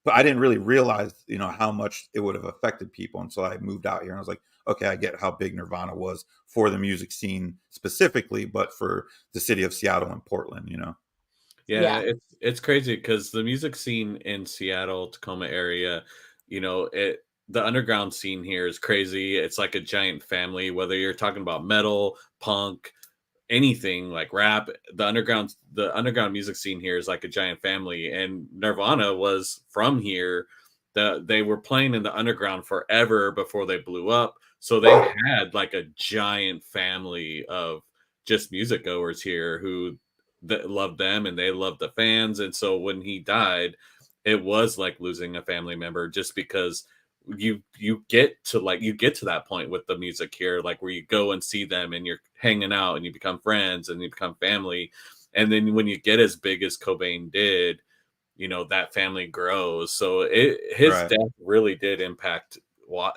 But I didn't really realize, how much it would have affected people until I moved out here. And I was like, okay, I get how big Nirvana was for the music scene specifically, but for the city of Seattle and Portland, Yeah. It's crazy because the music scene in Seattle, Tacoma area, the underground scene here is crazy. It's like a giant family, whether you're talking about metal, punk, anything like rap. The underground music scene here is like a giant family, and Nirvana was from here. They were playing in the underground forever before they blew up, so they had like a giant family of just music goers here who that loved them and they loved the fans. And so when he died, it was like losing a family member, just because you get to that point with the music here, like where you go and see them and you're hanging out and you become friends and you become family. And then when you get as big as Cobain did, that family grows. So his death really did impact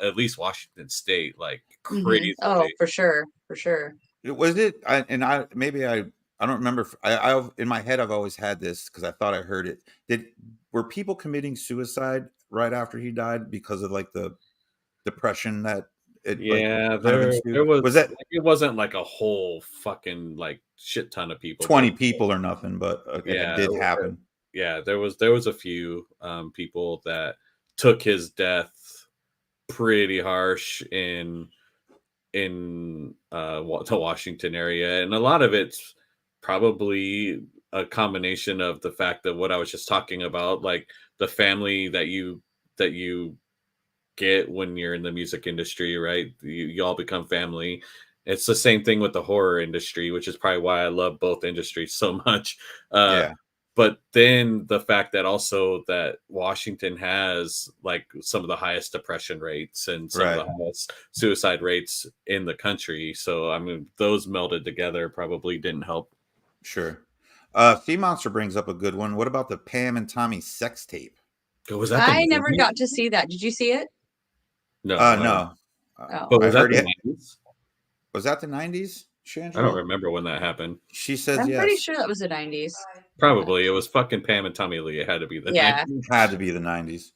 at least Washington State like crazy. Oh, for sure. Was it? I don't remember. I in my head I've always had this because I thought I heard it. Were people committing suicide right after he died because of like the depression that there was that it wasn't like a whole fucking like shit ton of people, 20 people or nothing, but it did happen. There was a few people that took his death pretty harsh in the Washington area, and a lot of it's probably a combination of the fact that what I was just talking about, like the family that you get when you're in the music industry, right? You all become family. It's the same thing with the horror industry, which is probably why I love both industries so much. But then the fact that also that Washington has like some of the highest depression rates and some of the highest suicide rates in the country. So, I mean, those melded together probably didn't help. Sure. Sea Monster brings up a good one. What about the Pam and Tommy sex tape? Was that I never got to see that. Did you see it? No. Oh. But was that the 90s? Was that the 90s? I don't remember when that happened. She says I'm yes. pretty sure that was the 90s. Probably. It was fucking Pam and Tommy Lee. It had to be the 90s. Had to be the 90s.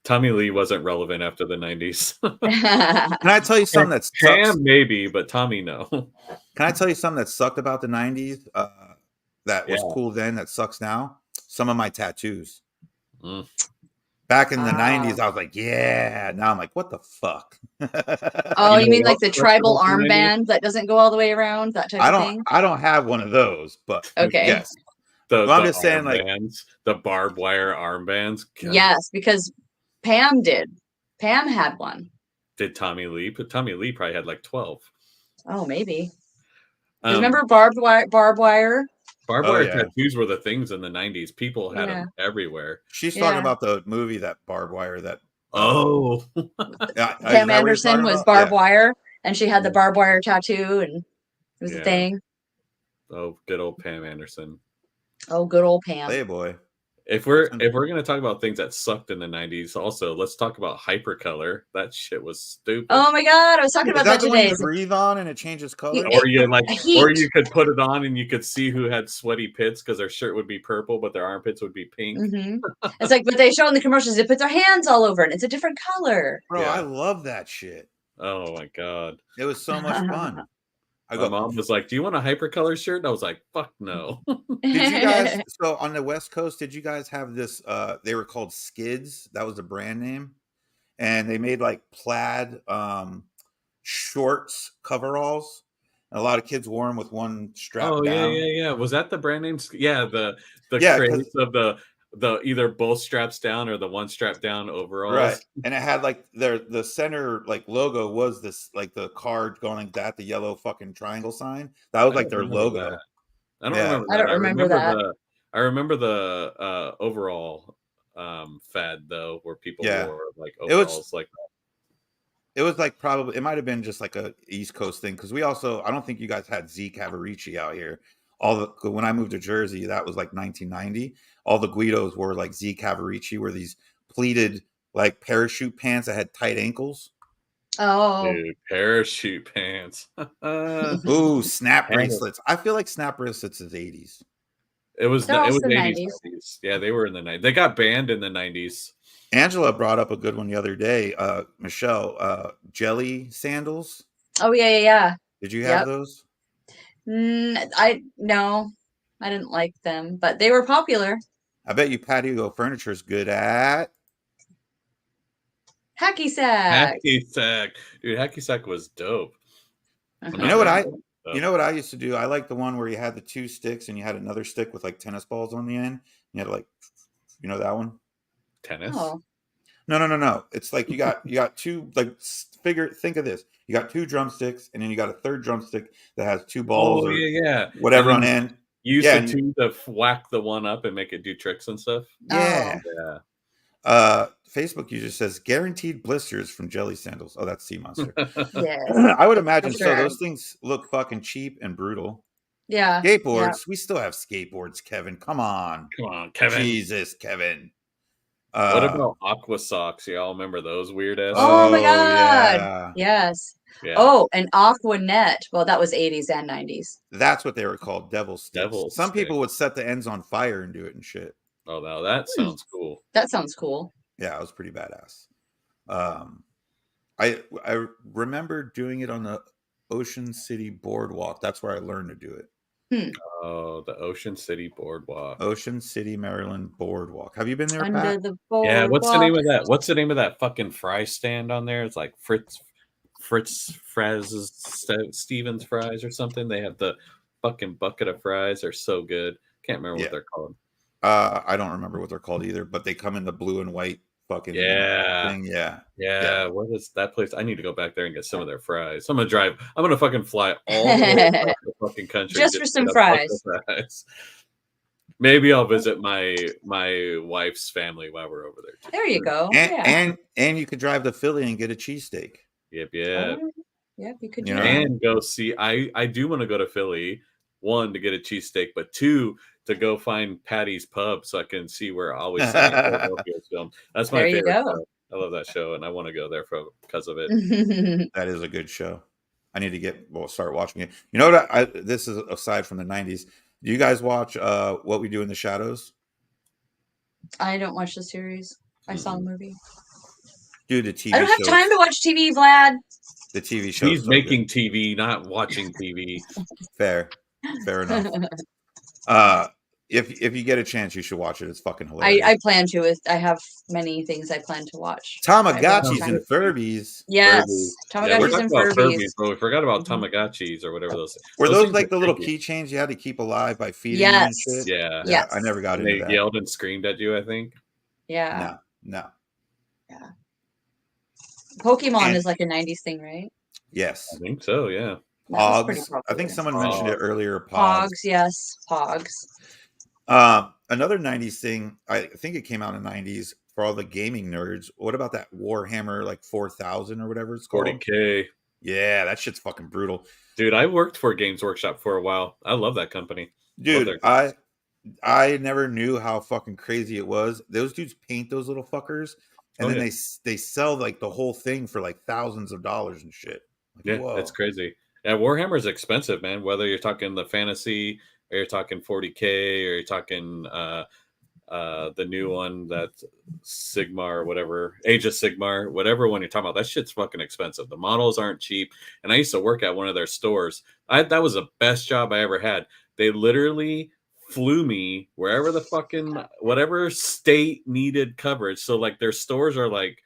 Tommy Lee wasn't relevant after the 90s. Can I tell you something that sucks? Pam, maybe, but Tommy, no. Can I tell you something that sucked about the 90s? That was cool then, that sucks now? Some of my tattoos. Back in the 90s, I was like, yeah. Now I'm like, what the fuck? Oh, you mean like the tribal armband that doesn't go all the way around? That type of thing? I don't have one of those, but okay. Yes. I'm just saying, like, the barbed wire armbands. God. Yes, because Pam did. Pam had one. Did Tommy Lee? But Tommy Lee probably had like 12. Oh, maybe. Remember barbed wire? Barbed wire tattoos were the things in the 90s. People had them everywhere. She's talking about the movie, that barbed wire. That Pam Anderson was barbed wire, and she had the barbed wire tattoo, and it was a thing. Oh, good old Pam Anderson. Oh, good old Pam. Playboy. If we're gonna talk about things that sucked in the 90s, also let's talk about Hypercolor. That shit was stupid. Oh my god, I was talking about that today. You breathe on and it changes color, or you could put it on and you could see who had sweaty pits because their shirt would be purple, but their armpits would be pink. It's like, but they show in the commercials, they put their hands all over it. It's a different color. Bro, I love that shit. Oh my god, it was so much fun. My mom was like, "Do you want a Hypercolor shirt?" And I was like, "Fuck no." Did you guys? So on the West Coast, did you guys have this? They were called Skids. That was the brand name, and they made like plaid shorts, coveralls. And a lot of kids wore them with one strap down. Yeah. Was that the brand name? Yeah, the craze of the either both straps down or the one strap down overalls. Right. And it had like the center like logo was this, like the card going like that, the yellow fucking triangle sign. That was like their logo. I don't remember that. I remember the overall fad though, where people wore like overalls like that. It was like probably, it might have been just like a East Coast thing, because we also, I don't think you guys had Z Cavarici out here. When I moved to Jersey, that was like 1990. All the Guidos were like Z Cavarici, were these pleated like parachute pants that had tight ankles. Oh, dude, parachute pants. Ooh, snap bracelets. I feel like snap bracelets is 80s. It was 80s, 90s. Yeah, they were in the 90s. They got banned in the 90s. Angela brought up a good one the other day. Michelle, jelly sandals. Oh yeah. Did you have those? No, I didn't like them, but they were popular. I bet you patio furniture is good at hacky sack. Hacky sack, dude. Hacky sack was dope. You know what I used to do? I like the one where you had the two sticks and you had another stick with like tennis balls on the end. You had like, you know that one? Tennis? Oh. No. It's like you got two, like, think of this. You got two drumsticks, and then you got a third drumstick that has two balls whatever on end. Use the two to whack the one up and make it do tricks and stuff. Yeah. Facebook user says guaranteed blisters from jelly sandals. Oh, that's Sea Monster. Yeah. I would imagine so. Those things look fucking cheap and brutal. Yeah. Skateboards. Yeah. We still have skateboards, Kevin. Come on, Kevin. Jesus, Kevin. What about aqua socks? Y'all remember those weird ass? Oh my god! Yeah. Yes. Yeah. Oh, and aqua net. Well, that was 80s and 90s. That's what they were called, devil sticks. Some people would set the ends on fire and do it and shit. Oh, no, that sounds cool. That sounds cool. Yeah, it was pretty badass. I remember doing it on the Ocean City Boardwalk. That's where I learned to do it. Oh, the Ocean City Boardwalk. Ocean City, Maryland Boardwalk. Have you been there, Under Pat? the boardwalk. Yeah, what's the name of that? What's the name of that fucking fry stand on there? It's like Fritz Stevens fries or something. They have the fucking bucket of fries. They're so good. Can't remember what they're called. I don't remember what they're called either, but they come in the blue and white fucking thing. Yeah. What is that place? I need to go back there and get some of their fries. I'm gonna fucking fly all the way across the fucking country just for some fries. Maybe I'll visit my wife's family while we're over there too. There you go. And you could drive to Philly and get a cheesesteak. Yep, you could do that. And go see. I do want to go to Philly, one, to get a cheesesteak, but two, to go find Patty's Pub so I can see where Always Sunny in Philadelphia is filmed. That's my favorite show. I love that show, and I want to go there because of it. That is a good show. I need to start watching it. You know what? This is aside from the 90s. Do you guys watch What We Do in the Shadows? I don't watch the series. I saw the movie. Dude, the TV I don't have shows, time to watch TV, Vlad. The TV show. He's making TV, not watching TV. Fair enough. If you get a chance, you should watch it. It's fucking hilarious. I plan to. I have many things I plan to watch. Tamagotchis and Furbies. Yes, Tamagotchis and Furbies. But we forgot about Tamagotchis or whatever those. Were those like the little keychains you had to keep alive by feeding them and shit? Yeah. Yes. I never got into that. They yelled and screamed at you, I think. Yeah. No. Yeah. Pokemon is like a 90s thing, right? Yes. I think so, yeah. Pogs. I think someone mentioned it earlier. Pogs, yes. Pogs. Another 90s thing, I think it came out in the 90s for all the gaming nerds. What about that Warhammer like 4000 or whatever it's called? 40K. Yeah, that shit's fucking brutal. Dude, I worked for Games Workshop for a while. I love that company. Dude, I never knew how fucking crazy it was. Those dudes paint those little fuckers, and then they sell like the whole thing for like thousands of dollars and shit. Like, whoa. It's crazy. Yeah, Warhammer is expensive, man. Whether you're talking the fantasy, or you're talking 40K, or you're talking the new one that's Sigmar or whatever, Age of Sigmar, whatever one you're talking about, that shit's fucking expensive. The models aren't cheap. And I used to work at one of their stores. That was the best job I ever had. They literally flew me wherever the fucking whatever state needed coverage. So like their stores are like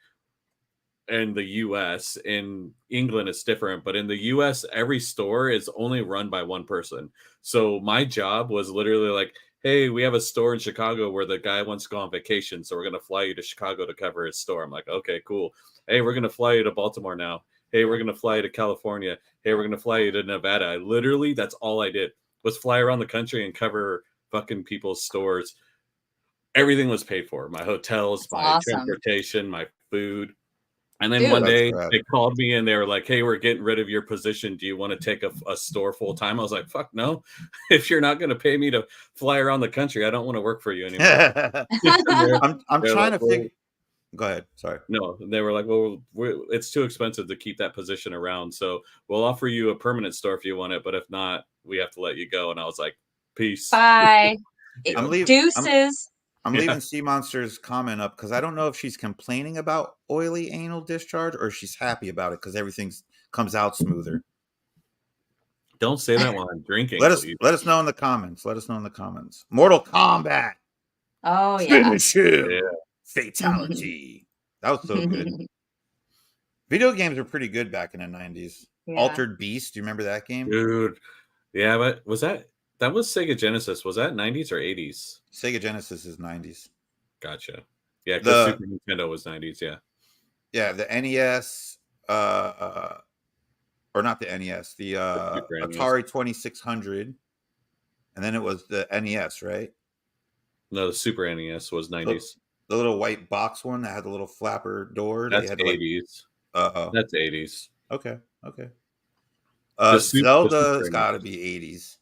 in the US, in England it's different, but in the US every store is only run by one person. So my job was literally like, hey, we have a store in Chicago where the guy wants to go on vacation, so we're going to fly you to Chicago to cover his store. I'm like, okay, cool. Hey, we're going to fly you to Baltimore now. Hey, we're going to fly you to California. Hey, we're going to fly you to Nevada. That's all I did was fly around the country and cover fucking people's stores. Everything was paid for. My hotels, my transportation, my food. And then one day they called me and they were like, hey, we're getting rid of your position. Do you want to take a store full time? I was like, fuck no. If you're not going to pay me to fly around the country, I don't want to work for you anymore. I'm trying to figure. Go ahead. Sorry. No, they were like, well, it's too expensive to keep that position around. So we'll offer you a permanent store if you want it. But if not, we have to let you go. And I was like, peace. Bye. Deuces. I'm leaving Sea Monster's comment up because I don't know if she's complaining about oily anal discharge or she's happy about it because everything comes out smoother. Don't say that while I'm drinking. Let us know in the comments. Mortal Kombat. Oh yeah. Finish him. Yeah. Fatality. That was so good. Video games were pretty good back in the 90s. Yeah. Altered Beast. Do you remember that game? Dude. Yeah, but was that was Sega Genesis. Was that 90s or 80s? Sega Genesis is 90s. Gotcha. Yeah, because Super Nintendo was 90s, yeah. Yeah, the NES, or not the NES, the Atari 2600, and then it was the NES, right? No, the Super NES was 90s. The little white box one that had the little flapper door. That's 80s. That's 80s. Okay. Zelda's got to be 80s.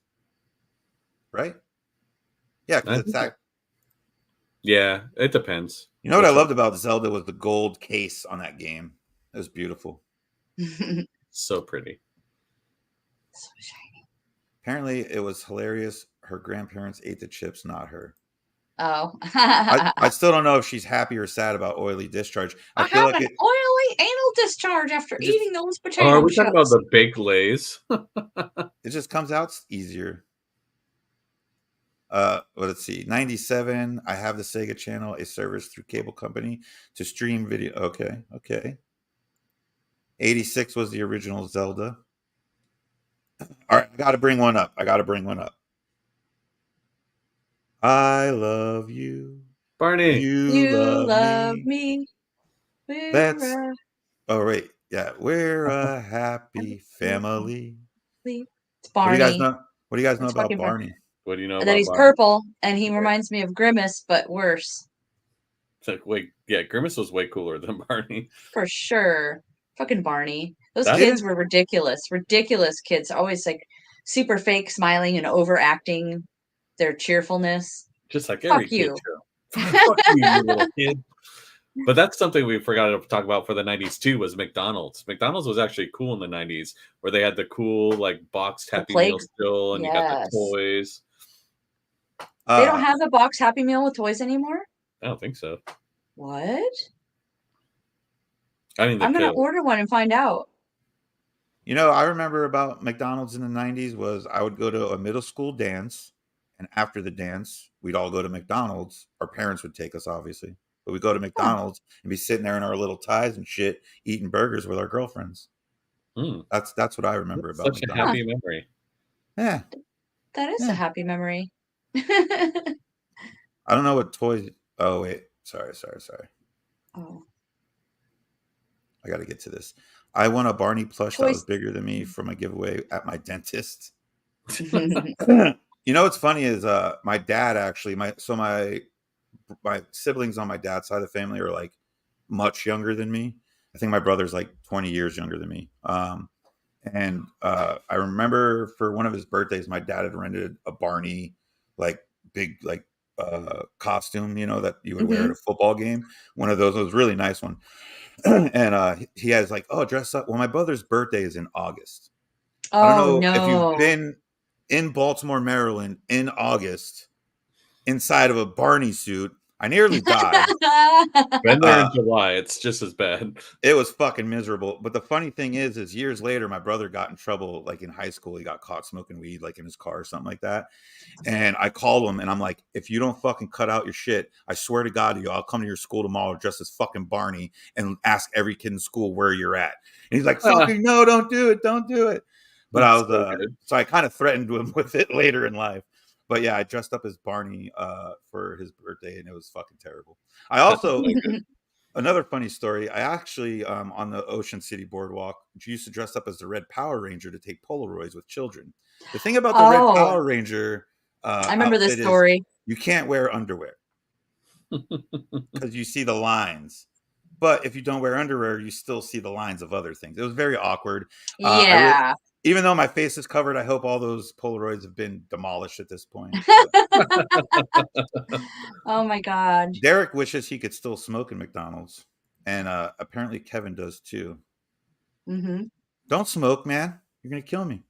Right? Yeah, because it's that. Yeah, it depends. You know what I loved about Zelda was the gold case on that game. It was beautiful. So pretty. So shiny. Apparently, it was hilarious. Her grandparents ate the chips, not her. Oh. I still don't know if she's happy or sad about oily discharge. I feel like an oily anal discharge after eating those potato chips. Are we talking about the baked Lays? It just comes out easier. Let's see. 97. I have the Sega channel, a service through cable company to stream video. Okay. 86 was the original Zelda. All right, I got to bring one up. I love you, Barney. You love me. Oh wait, yeah. We're a happy family. It's Barney. What do you guys know about Barney? What do you know that he's Barney? Purple, and he reminds me of Grimace, but worse. It's like, wait, yeah, Grimace was way cooler than Barney. For sure. Fucking Barney. Those kids were ridiculous. Ridiculous kids. Always like super fake smiling and overacting their cheerfulness. Just like every kid. Fuck you, little kid. But that's something we forgot to talk about for the 90s too, was McDonald's. McDonald's was actually cool in the 90s, where they had the cool like boxed Happy Meal still, and you got the toys. They don't have the box Happy Meal with toys anymore? I don't think so. What? I'm gonna order one and find out. You know, I remember about McDonald's in the 90s was I would go to a middle school dance, and after the dance, we'd all go to McDonald's. Our parents would take us, obviously, but we'd go to McDonald's and be sitting there in our little ties and shit, eating burgers with our girlfriends. That's what I remember about such McDonald's. a happy memory. Yeah. That is a happy memory. I don't know what toys. Oh, wait. Sorry. Oh. I got to get to this. I won a Barney plush that Toys. was bigger than me from a giveaway at my dentist. You know what's funny is my dad actually my siblings on my dad's side of the family are like much younger than me. I think my brother's like 20 years younger than me. And I remember for one of his birthdays, my dad had rented a Barney like big like costume, you know, that you would wear at a football game. One of those, it was a really nice one. And he has like, oh, dress up. Well, my brother's birthday is in August. I don't know if you've been in Baltimore, Maryland in August inside of a Barney suit. I nearly died. Been there in July. It's just as bad. It was fucking miserable. But the funny thing is years later, my brother got in trouble. Like in high school, he got caught smoking weed, like in his car or something like that. And I call him and I'm like, if you don't fucking cut out your shit, I swear to God to you, I'll come to your school tomorrow dressed as fucking Barney and ask every kid in school where you're at. And he's like, fucking no, don't do it. Don't do it. But I was, so I kind of threatened him with it later in life. But yeah, I dressed up as Barney for his birthday, and it was fucking terrible. I also, another funny story, I actually, on the Ocean City Boardwalk, used to dress up as the Red Power Ranger to take Polaroids with children. The thing about the Red Power Ranger I remember this story. You can't wear underwear because you see the lines. But if you don't wear underwear, you still see the lines of other things. It was very awkward. Yeah. Even though my face is covered, I hope all those Polaroids have been demolished at this point. Oh my God. Derek wishes he could still smoke in McDonald's. And apparently Kevin does too. Don't smoke, man. You're going to kill me.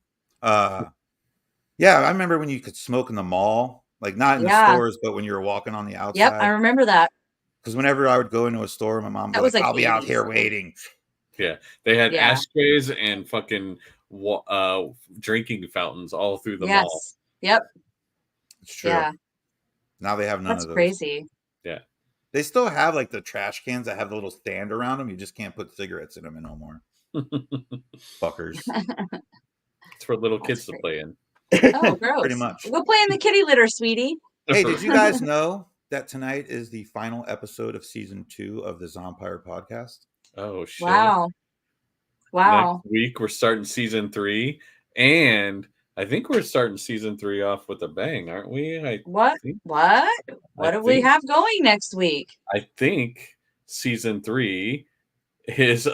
Yeah, I remember when you could smoke in the mall. Like not in the stores, but when you were walking on the outside. Yep, I remember that. Because whenever I would go into a store, my mom was like, I'll be out here waiting. Yeah, they had ashtrays and fucking drinking fountains all through the mall. Yep. It's true. Yeah. Now they have none of those. That's crazy. Yeah. They still have like the trash cans that have the little stand around them. You just can't put cigarettes in them no more. Fuckers. It's for little kids to play in. Oh, gross. Pretty much. Go play in the kitty litter, sweetie. Hey, did you guys know that tonight is the final episode of season 2 of the Zompire podcast? Oh, shit. Wow. Next week, we're starting season 3. And I think we're starting season 3 off with a bang, aren't we? What do we have going next week? I think season 3 is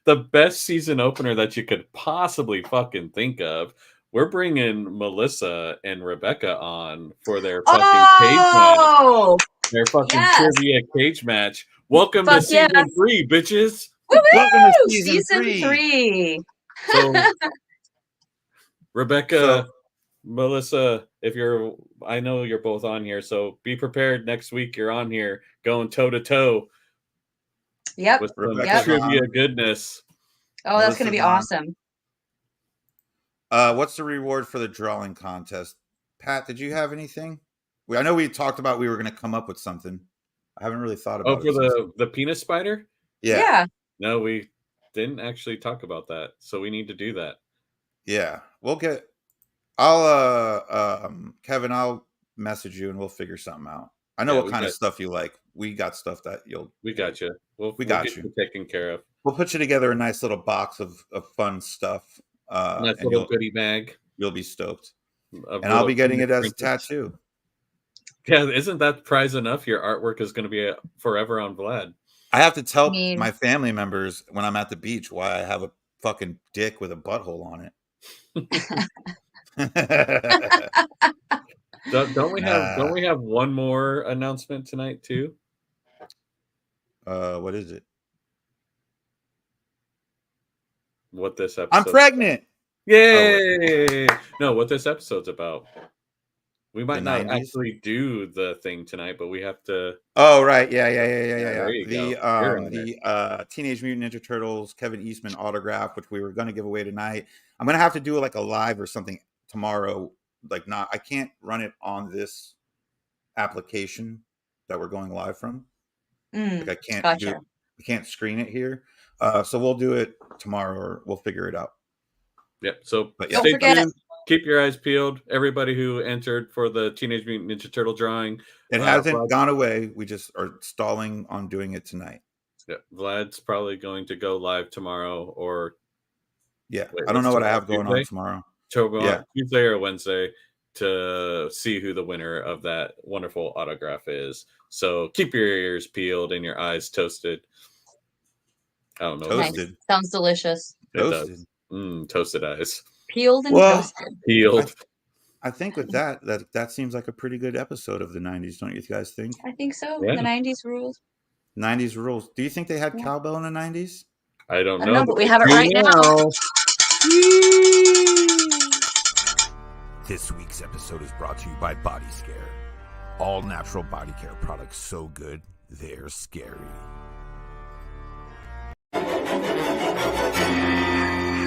the best season opener that you could possibly fucking think of. We're bringing Melissa and Rebecca on for their fucking cage match. Their fucking trivia cage match. Welcome to season 3, bitches. Woo-hoo! Welcome to season 3. So, Rebecca, Melissa, I know you're both on here, so be prepared next week. You're on here going toe to toe. Yep. With trivia goodness. Oh, that's going to be awesome. What's the reward for the drawing contest? Pat, did you have anything? I know we talked about we were going to come up with something. I haven't really thought about it. Oh, for the penis spider? Yeah. No, we didn't actually talk about that. So we need to do that. Yeah. Kevin, I'll message you and we'll figure something out. I know what kind of stuff you like. We got stuff that we got you. We'll got you taken care of. We'll put you together a nice little box of fun stuff. Nice little goodie bag. You'll be stoked. And I'll be getting it as a tattoo. Yeah, isn't that prize enough? Your artwork is going to be forever on Vlad. I have to tell my family members when I'm at the beach why I have a fucking dick with a butthole on it. Don't we have one more announcement tonight too? What is it? What this episode? I'm pregnant. Yay! No, what this episode's about. We might not actually do the thing tonight, but we have to. Oh, right. Yeah. There you go. The Teenage Mutant Ninja Turtles Kevin Eastman autograph, which we were going to give away tonight. I'm going to have to do like a live or something tomorrow. I can't run it on this application that we're going live from. I can't I can't screen it here. So we'll do it tomorrow, or we'll figure it out. Yep. So stay tuned. Keep your eyes peeled. Everybody who entered for the Teenage Mutant Ninja Turtle drawing. It hasn't gone away. We just are stalling on doing it tonight. Yeah, Vlad's probably going to go live tomorrow, or I don't know what I have going on tomorrow. Tuesday or Wednesday, to see who the winner of that wonderful autograph is. So keep your ears peeled and your eyes toasted. I don't know. Toasted. Nice. Sounds delicious. Toasted. Toasted eyes. Peeled and toasted. Peeled. I think with that seems like a pretty good episode of the 90s, don't you guys think? I think so. Yeah. The 90s rules. 90s rules. Do you think they had cowbell in the 90s? I don't know, but we have it right now. This week's episode is brought to you by Body Scare. All natural body care products so good, they're scary.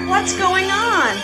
What's going on?